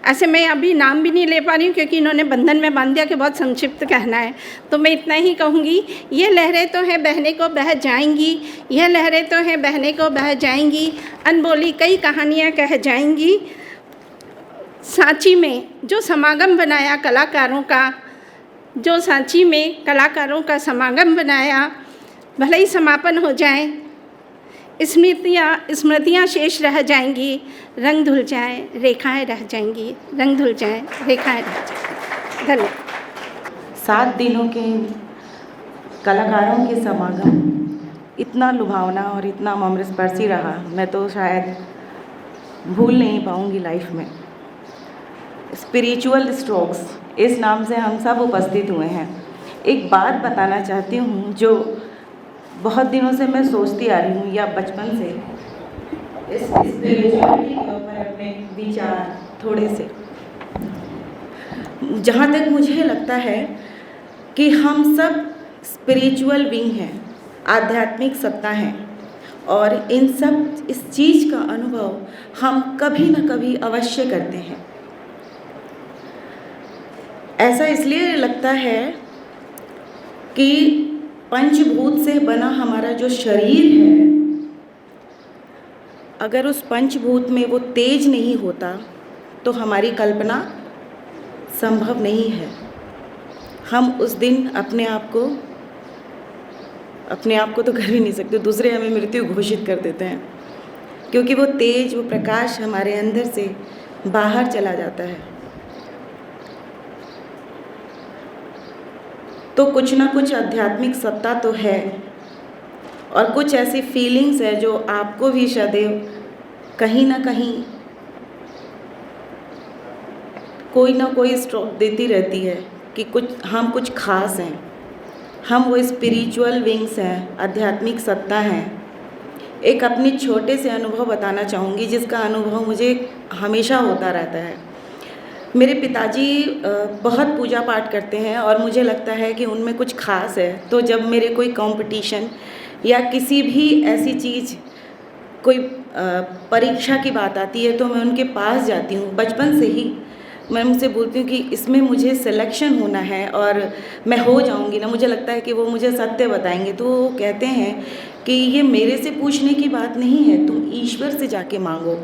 S7: ऐसे मैं अभी नाम भी नहीं ले पा रही हूँ क्योंकि इन्होंने बंधन में बांध दिया कि बहुत संक्षिप्त कहना है, तो मैं इतना ही कहूँगी। ये लहरें तो हैं बहने को बह जाएंगी, यह लहरें तो हैं बहने को बह जाएंगी, अनबोली कई कहानियाँ कह जाएंगी। सांची में जो समागम बनाया कलाकारों का, जो सांची में कलाकारों का समागम बनाया, भले ही समापन हो जाए, स्मृतियाँ शेष रह जाएंगी, रंग धुल जाए रेखाएं रह जाएंगी, रंग धुल जाए रेखाएं रह जाएंगी। धन्यवाद।
S8: 7 दिनों के कलाकारों के समागम इतना लुभावना और इतना अमृतस्पर्शी रहा, मैं तो शायद भूल नहीं पाऊंगी लाइफ में। स्पिरिचुअल स्ट्रोक्स इस नाम से हम सब उपस्थित हुए हैं। एक बात बताना चाहती हूँ जो बहुत दिनों से मैं सोचती आ रही हूँ, या बचपन से, इस स्पिरिचुअलिटी के ऊपर अपने विचार थोड़े से। जहाँ तक मुझे लगता है कि हम सब स्पिरिचुअल बीइंग हैं, आध्यात्मिक सत्ता हैं, और इन सब इस चीज़ का अनुभव हम कभी न कभी अवश्य करते हैं। ऐसा इसलिए लगता है कि पंचभूत से बना हमारा जो शरीर है, अगर उस पंचभूत में वो तेज नहीं होता तो हमारी कल्पना संभव नहीं है। हम उस दिन अपने आप को तो कर भी नहीं सकते, दूसरे हमें मृत्यु घोषित कर देते हैं, क्योंकि वो तेज, वो प्रकाश हमारे अंदर से बाहर चला जाता है। तो कुछ ना कुछ आध्यात्मिक सत्ता तो है, और कुछ ऐसी फीलिंग्स है जो आपको भी सदैव कहीं ना कहीं कोई ना कोई स्ट्रोक देती रहती है कि हम कुछ खास हैं, हम वो स्पिरिचुअल विंग्स हैं, आध्यात्मिक सत्ता हैं। एक अपने छोटे से अनुभव बताना चाहूँगी जिसका अनुभव मुझे हमेशा होता रहता है। मेरे पिताजी बहुत पूजा पाठ करते हैं और मुझे लगता है कि उनमें कुछ खास है। तो जब मेरे कोई कंपटीशन या किसी भी ऐसी चीज़, कोई परीक्षा की बात आती है तो मैं उनके पास जाती हूँ। बचपन से ही मैं उनसे बोलती हूँ कि इसमें मुझे सिलेक्शन होना है और मैं हो जाऊँगी ना। मुझे लगता है कि वो मुझे सत्य बताएंगे। तो वो कहते हैं कि ये मेरे से पूछने की बात नहीं है, तुम ईश्वर से जाके मांगो।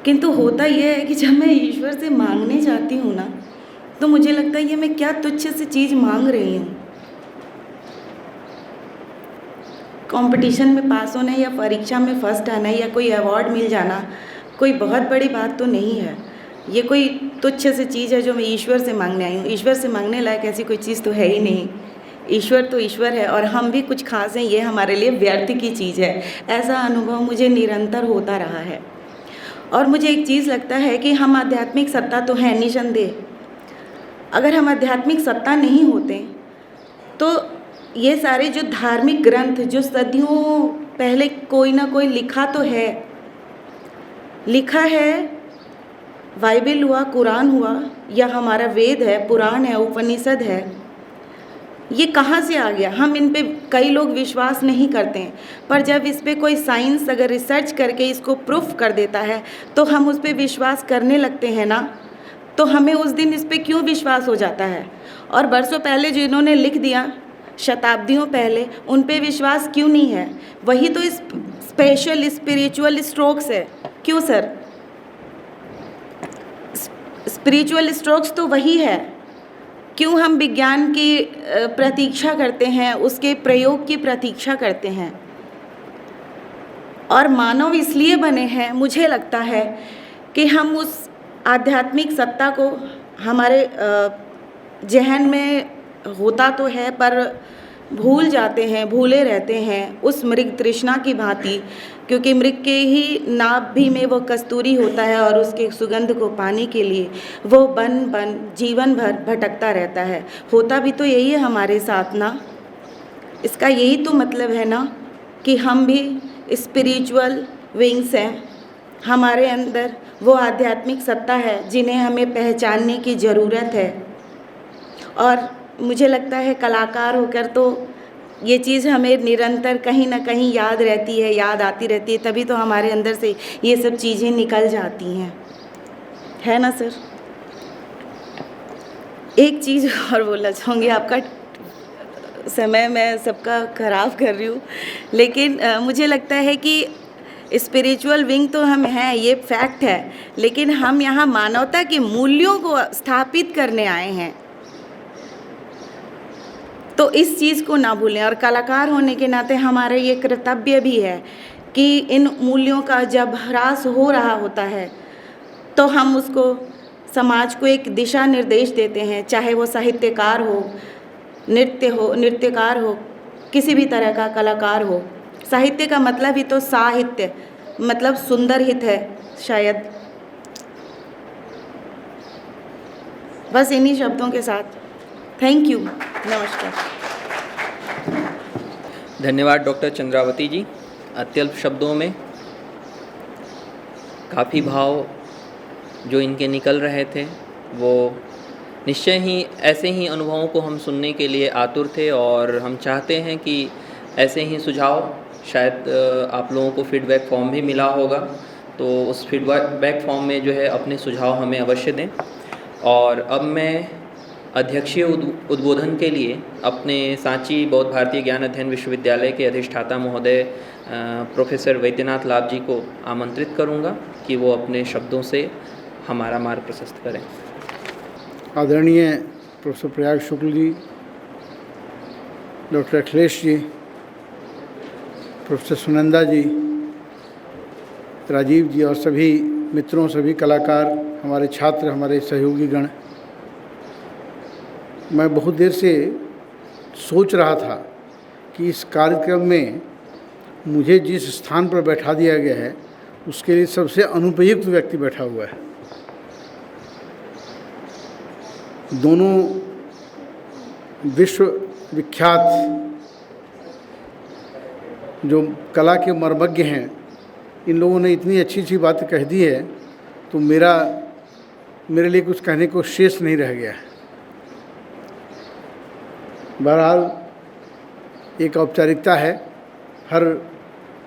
S8: किंतु होता यह है कि जब मैं ईश्वर से मांगने जाती हूँ ना, तो मुझे लगता है ये मैं क्या तुच्छ सी चीज़ मांग रही हूँ। कंपटीशन में पास होना या परीक्षा में फर्स्ट आना या कोई अवार्ड मिल जाना कोई बहुत बड़ी बात तो नहीं है। ये कोई तुच्छ सी चीज़ है जो मैं ईश्वर से मांगने आई हूँ। ईश्वर से मांगने लायक ऐसी कोई चीज़ तो है ही नहीं। ईश्वर तो ईश्वर है और हम भी कुछ खास हैं, ये हमारे लिए व्यर्थ की चीज़ है। ऐसा अनुभव मुझे निरंतर होता रहा है। और मुझे एक चीज़ लगता है कि हम आध्यात्मिक सत्ता तो हैं निसंदेह। अगर हम आध्यात्मिक सत्ता नहीं होते तो ये सारे जो धार्मिक ग्रंथ जो सदियों पहले कोई ना कोई लिखा है, बाइबल हुआ, कुरान हुआ, या हमारा वेद है, पुराण है, उपनिषद है, ये कहाँ से आ गया? हम इन पे कई लोग विश्वास नहीं करते हैं, पर जब इस पे कोई साइंस अगर रिसर्च करके इसको प्रूफ कर देता है तो हम उस पे विश्वास करने लगते हैं ना। तो हमें उस दिन इस पे क्यों विश्वास हो जाता है? और बरसों पहले जो इन्होंने लिख दिया, शताब्दियों पहले, उन पे विश्वास क्यों नहीं है? वही तो स्पेशल स्पिरिचुअल स्ट्रोक्स है। क्यों सर? स्पिरिचुअल स्ट्रोक्स तो वही है। क्यों हम विज्ञान की प्रतीक्षा करते हैं, उसके प्रयोग की प्रतीक्षा करते हैं? और मानव इसलिए बने हैं, मुझे लगता है, कि हम उस आध्यात्मिक सत्ता को हमारे जहन में होता तो है पर भूल जाते हैं, भूले रहते हैं उस मृग तृष्णा की भांति। क्योंकि मृग के ही नाभि में वो कस्तूरी होता है और उसके सुगंध को पाने के लिए वो बन जीवन भर भटकता रहता है। होता भी तो यही है हमारे साथ ना। इसका यही तो मतलब है ना कि हम भी स्पिरिचुअल विंग्स हैं, हमारे अंदर वो आध्यात्मिक सत्ता है जिन्हें हमें पहचानने की ज़रूरत है। और मुझे लगता है कलाकार होकर तो ये चीज़ हमें निरंतर कहीं ना कहीं याद रहती है, याद आती रहती है, तभी तो हमारे अंदर से ये सब चीज़ें निकल जाती हैं, है ना सर। एक चीज़ और बोलना चाहूँगी, आपका समय मैं सबका ख़राब कर रही हूँ, लेकिन मुझे लगता है कि स्पिरिचुअल विंग तो हम हैं, ये फैक्ट है, लेकिन हम यहाँ मानवता के मूल्यों को स्थापित करने आए हैं, तो इस चीज़ को ना भूलें। और कलाकार होने के नाते हमारा ये कर्तव्य भी है कि इन मूल्यों का जब ह्रास हो रहा होता है तो हम उसको समाज को एक दिशा निर्देश देते हैं, चाहे वो साहित्यकार हो, नृत्यकार हो, किसी भी तरह का कलाकार हो। साहित्य का मतलब ही तो साहित्य मतलब सुंदर हित है शायद। बस इन्हीं शब्दों के साथ थैंक यू, नमस्कार।
S2: धन्यवाद डॉक्टर चंद्रावती जी। अत्यल्प शब्दों में काफ़ी भाव जो इनके निकल रहे थे वो निश्चय ही ऐसे ही अनुभवों को हम सुनने के लिए आतुर थे, और हम चाहते हैं कि ऐसे ही सुझाव, शायद आप लोगों को फीडबैक फॉर्म भी मिला होगा, तो उस फीडबैक फॉर्म में जो है अपने सुझाव हमें अवश्य दें। और अब मैं अध्यक्षीय उद्बोधन के लिए अपने सांची बौद्ध भारतीय ज्ञान अध्ययन विश्वविद्यालय के अधिष्ठाता महोदय प्रोफेसर वैद्यनाथ लाभ जी को आमंत्रित करूंगा कि वो अपने शब्दों से हमारा मार्ग प्रशस्त करें।
S9: आदरणीय professor Prayag Shukla ji, doctor Akhilesh ji, professor Sunanda जी, राजीव जी और सभी मित्रों, सभी कलाकार, हमारे छात्र, हमारे सहयोगी गण, मैं बहुत देर से सोच रहा था कि इस कार्यक्रम में मुझे जिस स्थान पर बैठा दिया गया है उसके लिए सबसे अनुपयुक्त व्यक्ति बैठा हुआ है। दोनों विश्व विख्यात जो कला के मर्मज्ञ हैं, इन लोगों ने इतनी अच्छी अच्छी बातें कह दी है तो मेरे लिए कुछ कहने को शेष नहीं रह गया है। बहरहाल एक औपचारिकता है, हर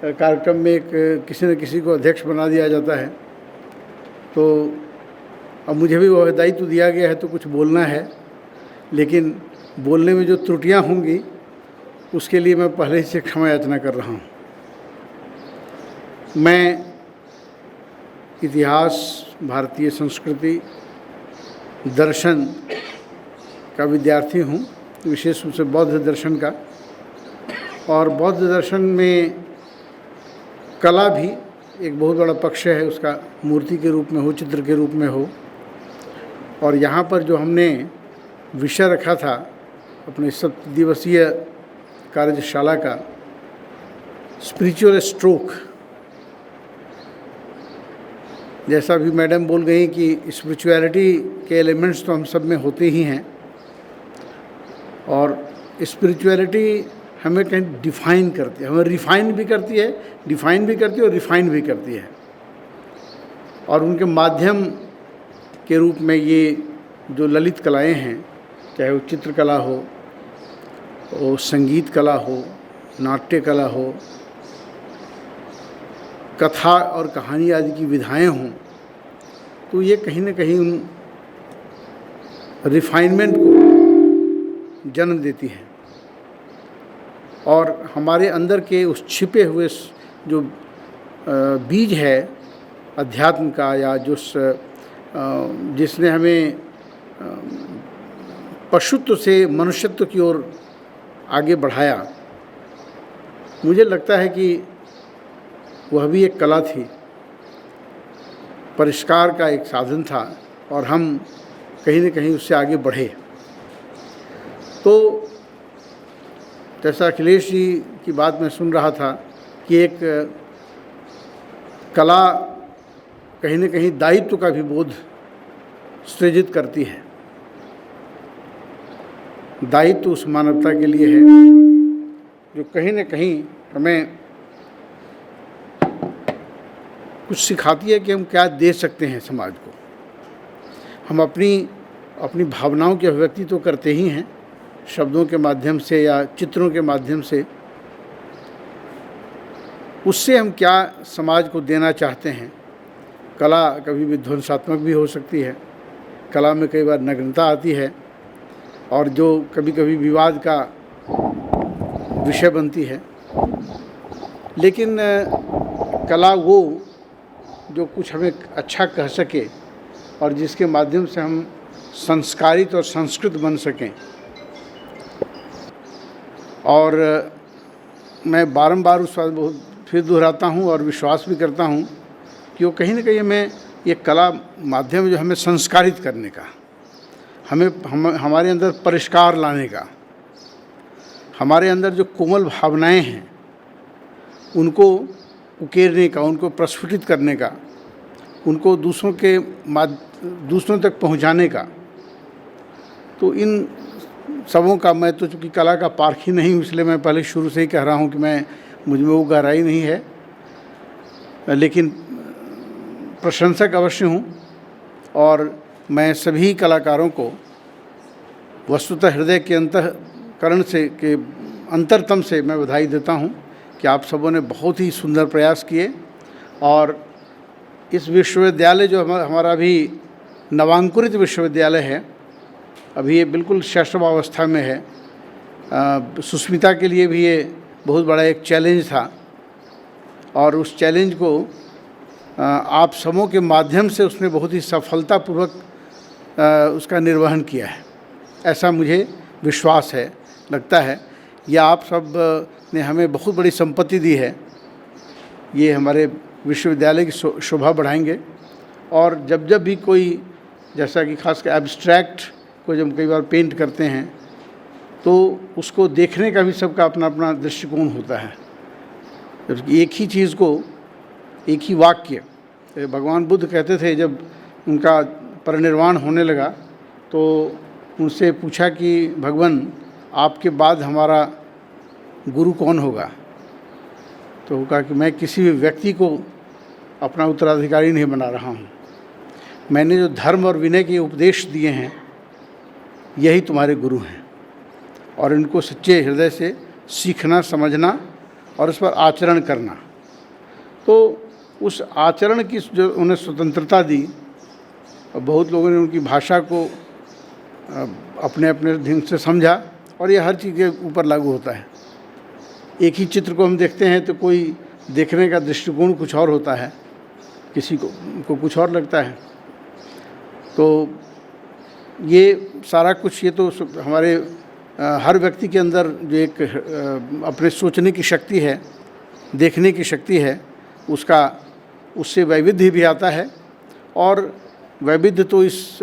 S9: कार्यक्रम में एक किसी न किसी को अध्यक्ष बना दिया जाता है, तो अब मुझे भी वह दायित्व दिया गया है तो कुछ बोलना है, लेकिन बोलने में जो त्रुटियां होंगी उसके लिए मैं पहले ही से क्षमा याचना कर रहा हूं। मैं इतिहास, भारतीय संस्कृति, दर्शन का विद्यार्थी हूं, विशेष रूप से बौद्ध दर्शन का, और बौद्ध दर्शन में कला भी एक बहुत बड़ा पक्ष है, उसका मूर्ति के रूप में हो, चित्र के रूप में हो। और यहाँ पर जो हमने विषय रखा था अपने 7 दिवसीय कार्यशाला का, स्पिरिचुअल स्ट्रोक, जैसा भी मैडम बोल गई कि स्पिरिचुअलिटी के एलिमेंट्स तो हम सब में होते ही हैं, और स्पिरिचुअलिटी हमें कहीं डिफ़ाइन करती है, हमें रिफ़ाइन भी करती है, डिफ़ाइन भी करती है और रिफ़ाइन भी करती है। और उनके माध्यम के रूप में ये जो ललित कलाएं हैं, चाहे वो चित्रकला हो, वो संगीत कला हो, नाट्य कला हो, कथा और कहानी आदि की विधाएं हों, तो ये कहीं न कहीं उन रिफाइनमेंट को जन्म देती है, और हमारे अंदर के उस छिपे हुए जो बीज है अध्यात्म का, या जो जिसने हमें पशुत्व से मनुष्यत्व की ओर आगे बढ़ाया, मुझे लगता है कि वह भी एक कला थी, परिष्कार का एक साधन था, और हम कहीं न कहीं उससे आगे बढ़े। तो जैसा अखिलेश जी की बात मैं सुन रहा था कि एक कला कहीं न कहीं दायित्व का भी बोध सृजित करती है। दायित्व उस मानवता के लिए है जो कहीं न कहीं हमें कुछ सिखाती है कि हम क्या दे सकते हैं समाज को। हम अपनी भावनाओं की अभिव्यक्ति तो करते ही हैं शब्दों के माध्यम से या चित्रों के माध्यम से, उससे हम क्या समाज को देना चाहते हैं। कला कभी विध्वंसात्मक भी हो सकती है, कला में कई बार नग्नता आती है और जो कभी कभी विवाद का विषय बनती है, लेकिन कला वो जो कुछ हमें अच्छा कह सके और जिसके माध्यम से हम संस्कारित और संस्कृत बन सकें। और मैं बारंबार उस बात बहुत फिर दोहराता हूँ और विश्वास भी करता हूँ कि वो कहीं न कहीं हमें ये कला माध्यम जो हमें संस्कारित करने का, हमारे अंदर परिष्कार लाने का, हमारे अंदर जो कोमल भावनाएं हैं उनको उकेरने का, उनको प्रस्फुटित करने का, उनको दूसरों तक पहुंचाने का। तो इन सबों का मैं तो चूँकि कला का पारखी नहीं हूँ, इसलिए मैं पहले शुरू से ही कह रहा हूँ कि मुझ में वो गहराई नहीं है, लेकिन प्रशंसक अवश्य हूँ। और मैं सभी कलाकारों को वस्तुतः हृदय के अंतःकरण से के अंतरतम से मैं बधाई देता हूँ कि आप सबों ने बहुत ही सुंदर प्रयास किए। और इस विश्वविद्यालय जो हमारा अभी नवांकुरित विश्वविद्यालय है, अभी ये बिल्कुल शैशवावस्था में है। सुष्मिता के लिए भी ये बहुत बड़ा एक चैलेंज था और उस चैलेंज को आप सबों के माध्यम से उसने बहुत ही सफलतापूर्वक उसका निर्वहन किया है, ऐसा मुझे विश्वास है, लगता है। यह आप सब ने हमें बहुत बड़ी संपत्ति दी है, ये हमारे विश्वविद्यालय की शोभा बढ़ाएंगे। और जब भी कोई, जैसा कि खासकर एब्स्ट्रैक्ट को जब कई बार पेंट करते हैं तो उसको देखने का भी सबका अपना अपना दृष्टिकोण होता है। जबकि एक ही चीज़ को, एक ही वाक्य, भगवान बुद्ध कहते थे जब उनका परिनिर्वाण होने लगा तो उनसे पूछा कि भगवान आपके बाद हमारा गुरु कौन होगा, तो वो कहा कि मैं किसी भी व्यक्ति को अपना उत्तराधिकारी नहीं बना रहा हूँ, मैंने जो धर्म और विनय के उपदेश दिए हैं यही तुम्हारे गुरु हैं, और इनको सच्चे हृदय से सीखना, समझना और उस पर आचरण करना। तो उस आचरण की जो उन्हें स्वतंत्रता दी, बहुत लोगों ने उनकी भाषा को अपने अपने ढंग से समझा, और ये हर चीज़ के ऊपर लागू होता है। एक ही चित्र को हम देखते हैं तो कोई देखने का दृष्टिकोण कुछ और होता है, किसी को कुछ और लगता है। तो ये सारा कुछ, ये तो हमारे हर व्यक्ति के अंदर जो एक अपने सोचने की शक्ति है, देखने की शक्ति है, उससे वैविध्य भी आता है। और वैविध्य तो इस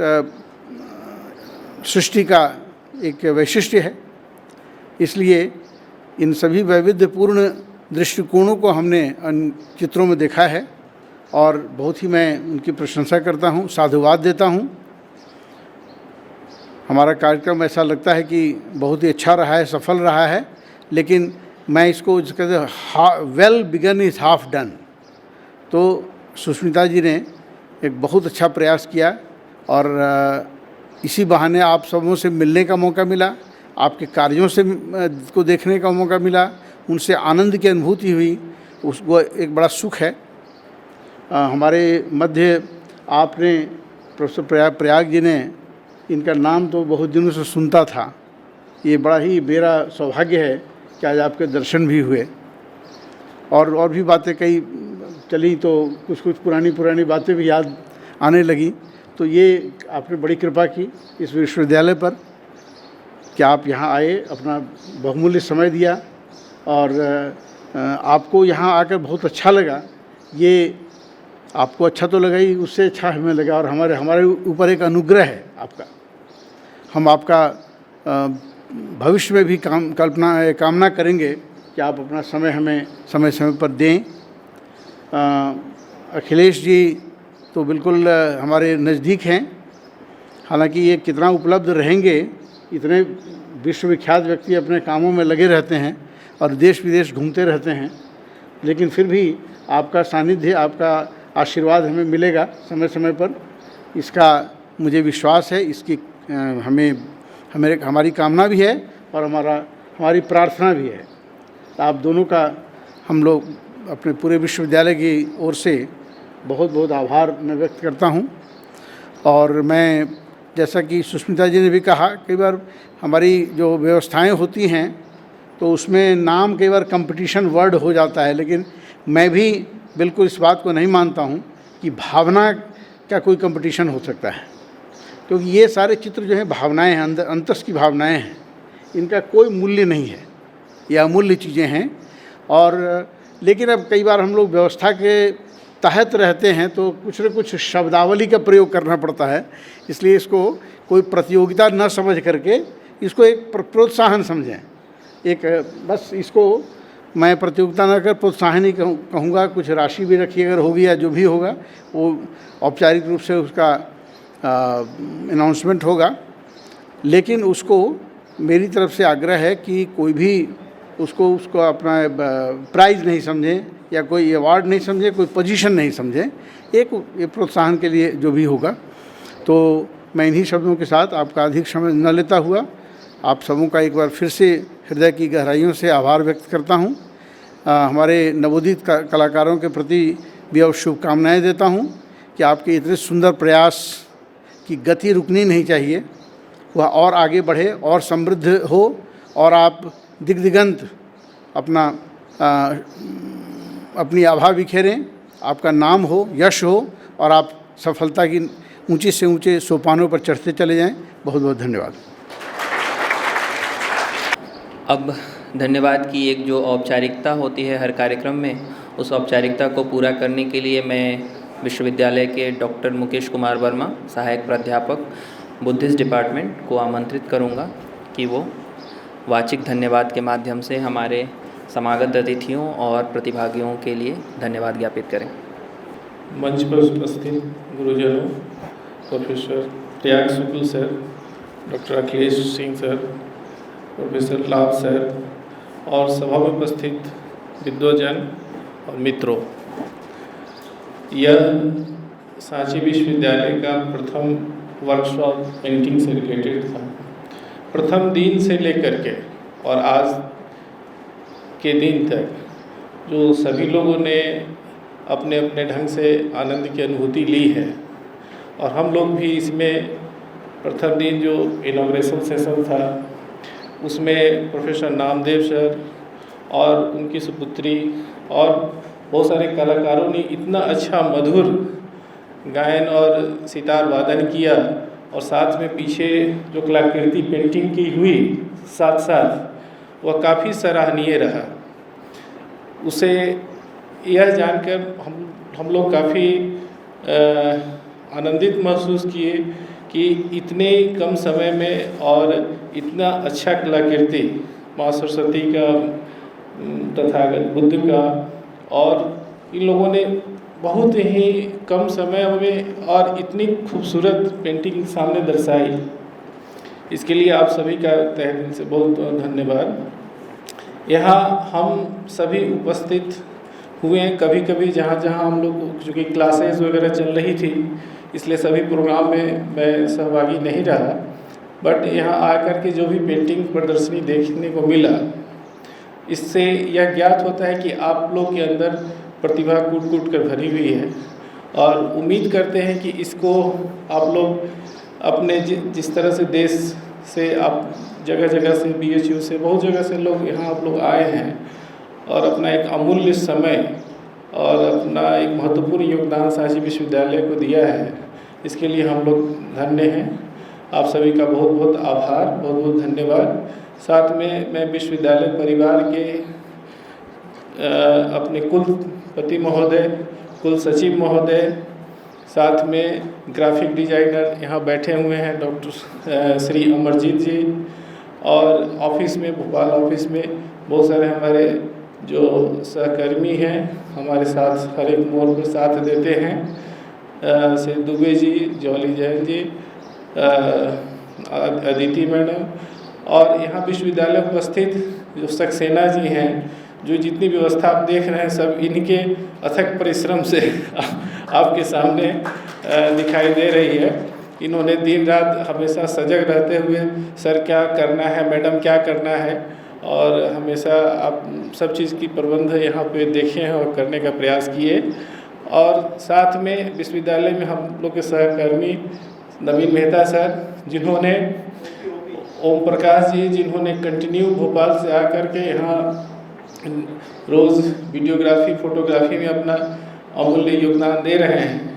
S9: सृष्टि का एक वैशिष्ट्य है। इसलिए इन सभी वैविध्यपूर्ण दृष्टिकोणों को हमने चित्रों में देखा है और बहुत ही मैं उनकी प्रशंसा करता हूँ, साधुवाद देता हूँ। हमारा कार्यक्रम ऐसा लगता है कि बहुत ही अच्छा रहा है, सफल रहा है, लेकिन मैं इसको कहते well begin is half done. तो सुष्मिता जी ने एक बहुत अच्छा प्रयास किया और इसी बहाने आप सबों से मिलने का मौका मिला, आपके कार्यों से को देखने का मौका मिला, उनसे आनंद की अनुभूति हुई, उसको एक बड़ा सुख है। हमारे मध्य आपने प्रोफेसर प्रयाग जी ने, इनका नाम तो बहुत दिनों से सुनता था, ये बड़ा ही मेरा सौभाग्य है कि आज आपके दर्शन भी हुए और भी बातें कई चली, तो कुछ पुरानी बातें भी याद आने लगी। तो ये आपने बड़ी कृपा की इस विश्वविद्यालय पर कि आप यहाँ आए, अपना बहुमूल्य समय दिया और आपको यहाँ आकर बहुत अच्छा लगा। ये आपको अच्छा तो लगा ही, उससे अच्छा हमें लगा और हमारे ऊपर एक अनुग्रह है आपका। हम आपका भविष्य में भी कामना करेंगे कि आप अपना समय हमें समय पर दें। अखिलेश जी तो बिल्कुल हमारे नज़दीक हैं, हालांकि ये कितना उपलब्ध रहेंगे, इतने विश्वविख्यात व्यक्ति अपने कामों में लगे रहते हैं और देश विदेश घूमते रहते हैं, लेकिन फिर भी आपका सानिध्य, आपका आशीर्वाद हमें मिलेगा समय समय पर, इसका मुझे विश्वास है। इसकी हमारी कामना भी है और हमारी प्रार्थना भी है। आप दोनों का हम लोग अपने पूरे विश्वविद्यालय की ओर से बहुत बहुत आभार मैं व्यक्त करता हूं। और मैं, जैसा कि सुष्मिता जी ने भी कहा, कई बार हमारी जो व्यवस्थाएं होती हैं तो उसमें नाम कई बार कंपटीशन वर्ड हो जाता है, लेकिन मैं भी बिल्कुल इस बात को नहीं मानता हूं कि भावना का कोई कंपटीशन हो सकता है, क्योंकि ये सारे चित्र जो हैं भावनाएं हैं, अंतस की भावनाएं हैं, इनका कोई मूल्य नहीं है, ये अमूल्य चीज़ें हैं। और लेकिन अब कई बार हम लोग व्यवस्था के तहत रहते हैं तो कुछ न कुछ शब्दावली का प्रयोग करना पड़ता है, इसलिए इसको कोई प्रतियोगिता न समझ करके इसको एक प्रोत्साहन समझें। एक बस इसको मैं प्रतियोगिता न कर प्रोत्साहन ही कहूँगा। कुछ राशि भी रखी अगर होगी या जो भी होगा वो औपचारिक रूप से उसका अनाउंसमेंट होगा, लेकिन उसको मेरी तरफ से आग्रह है कि कोई भी उसको अपना प्राइज़ नहीं समझें या कोई अवार्ड नहीं समझें, कोई पोजीशन नहीं समझें, एक प्रोत्साहन के लिए जो भी होगा। तो मैं इन्हीं शब्दों के साथ आपका अधिक समय न लेता हुआ आप सबों का एक बार फिर से हृदय की गहराइयों से आभार व्यक्त करता हूँ। हमारे नवोदित कलाकारों के प्रति भी और शुभकामनाएँ देता हूँ कि आपके इतने सुंदर प्रयास की गति रुकनी नहीं चाहिए, वह और आगे बढ़े और समृद्ध हो और आप दिग्दिगंत अपनी आभा बिखेरें, आपका नाम हो, यश हो और आप सफलता की ऊंचे से ऊंचे सोपानों पर चढ़ते चले जाएं। बहुत बहुत धन्यवाद।
S2: अब धन्यवाद की एक जो औपचारिकता होती है हर कार्यक्रम में, उस औपचारिकता को पूरा करने के लिए मैं विश्वविद्यालय के डॉक्टर मुकेश कुमार वर्मा, सहायक प्राध्यापक, बुद्धिस्ट डिपार्टमेंट को आमंत्रित करूंगा कि वो वाचिक धन्यवाद के माध्यम से हमारे समागत अतिथियों और प्रतिभागियों के लिए धन्यवाद ज्ञापित करें।
S10: मंच पर उपस्थित गुरुजनों, professor Tyag Shukla sir, doctor Akhilesh Singh sir, professor Labh sir और सभा में उपस्थित विद्वजन और मित्रों, यह सांची विश्वविद्यालय का प्रथम वर्कशॉप पेंटिंग से रिलेटेड था। प्रथम दिन से लेकर के और आज के दिन तक जो सभी लोगों ने अपने अपने ढंग से आनंद की अनुभूति ली है, और हम लोग भी इसमें प्रथम दिन जो इनॉग्रेशन सेशन था उसमें प्रोफेसर नामदेव सर और उनकी सुपुत्री और बहुत सारे कलाकारों ने इतना अच्छा मधुर गायन और सितार वादन किया, और साथ में पीछे जो कलाकृति पेंटिंग की हुई साथ साथ वह काफ़ी सराहनीय रहा। उसे यह जानकर हम लोग काफ़ी आनंदित महसूस किए कि इतने कम समय में और इतना अच्छा कलाकृति माँ सरस्वती का, तथागत बुद्ध का, और इन लोगों ने बहुत ही कम समय में और इतनी खूबसूरत पेंटिंग सामने दर्शाई। इसके लिए आप सभी का तहे दिल से बहुत बहुत धन्यवाद। यहाँ हम सभी उपस्थित हुए हैं, कभी कभी जहाँ जहाँ हम लोग, चूँकि क्लासेस वगैरह चल रही थी इसलिए सभी प्रोग्राम में मैं सहभागी नहीं रहा, बट यहाँ आकर के जो भी पेंटिंग प्रदर्शनी देखने को मिला, इससे यह ज्ञात होता है कि आप लोग के अंदर प्रतिभा कूट कूट कर भरी हुई है, और उम्मीद करते हैं कि इसको आप लोग अपने जिस तरह से देश से आप जगह जगह से, BHU से, बहुत जगह से लोग यहाँ आप लोग आए हैं और अपना एक अमूल्य समय और अपना एक महत्वपूर्ण योगदान सांची विश्वविद्यालय को दिया है, इसके लिए हम लोग धन्य हैं। आप सभी का बहुत बहुत आभार, बहुत बहुत धन्यवाद। साथ में मैं विश्वविद्यालय परिवार के अपने कुलपति महोदय, कुल सचिव महोदय, साथ में ग्राफिक डिजाइनर यहाँ बैठे हुए हैं डॉक्टर श्री अमरजीत जी, और ऑफिस में, भोपाल ऑफिस में बहुत सारे हमारे जो सहकर्मी हैं हमारे साथ हर एक मोड़ पर साथ देते हैं, से दुबे जी, जॉली जैन जी, अदिति मैडम और यहाँ विश्वविद्यालय उपस्थित जो सक्सेना जी हैं, जो जितनी व्यवस्था आप देख रहे हैं सब इनके अथक परिश्रम से आपके सामने दिखाई दे रही है। इन्होंने दिन रात हमेशा सजग रहते हुए सर क्या करना है, मैडम क्या करना है, और हमेशा आप सब चीज़ की प्रबंध यहाँ पे देखे हैं और करने का प्रयास किए। और साथ में विश्वविद्यालय में हम लोग के सहकर्मी नवीन मेहता सर, जिन्होंने ओम प्रकाश जी, जिन्होंने कंटिन्यू भोपाल से आकर के यहाँ रोज़ वीडियोग्राफी फोटोग्राफी में अपना अमूल्य योगदान दे रहे हैं।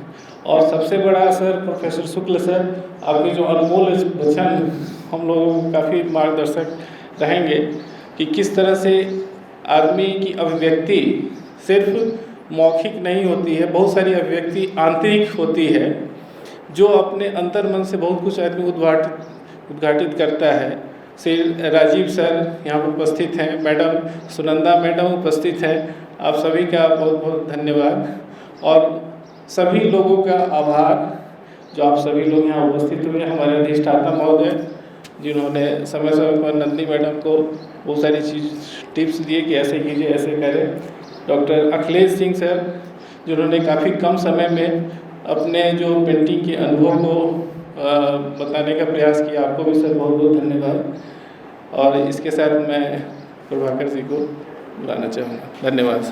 S10: और सबसे बड़ा सर प्रोफेसर शुक्ल सर, आपके जो अनमोल वचन हम लोगों को काफ़ी मार्गदर्शक रहेंगे कि किस तरह से आदमी की अभिव्यक्ति सिर्फ मौखिक नहीं होती है, बहुत सारी अभिव्यक्ति आंतरिक होती है, जो अपने अंतर मन से बहुत कुछ आदमी उद्घाटित करता है। श्री राजीव सर यहाँ पर उपस्थित हैं, मैडम सुनंदा मैडम उपस्थित हैं, आप सभी का बहुत बहुत धन्यवाद और सभी लोगों का आभार जो आप सभी लोग यहाँ उपस्थित हुए। हमारे अधिष्ठाता महोदय जिन्होंने समय समय पर नंदी मैडम को बहुत सारी टिप्स दिए कि ऐसे कीजिए, ऐसे करें। डॉक्टर अखिलेश सिंह सर, जिन्होंने काफ़ी कम समय में अपने जो पेंटिंग के अनुभव को बताने का प्रयास किया, आपको भी सर बहुत बहुत धन्यवाद। और इसके साथ मैं प्रभाकर जी को बुलाना चाहूँगा। धन्यवाद।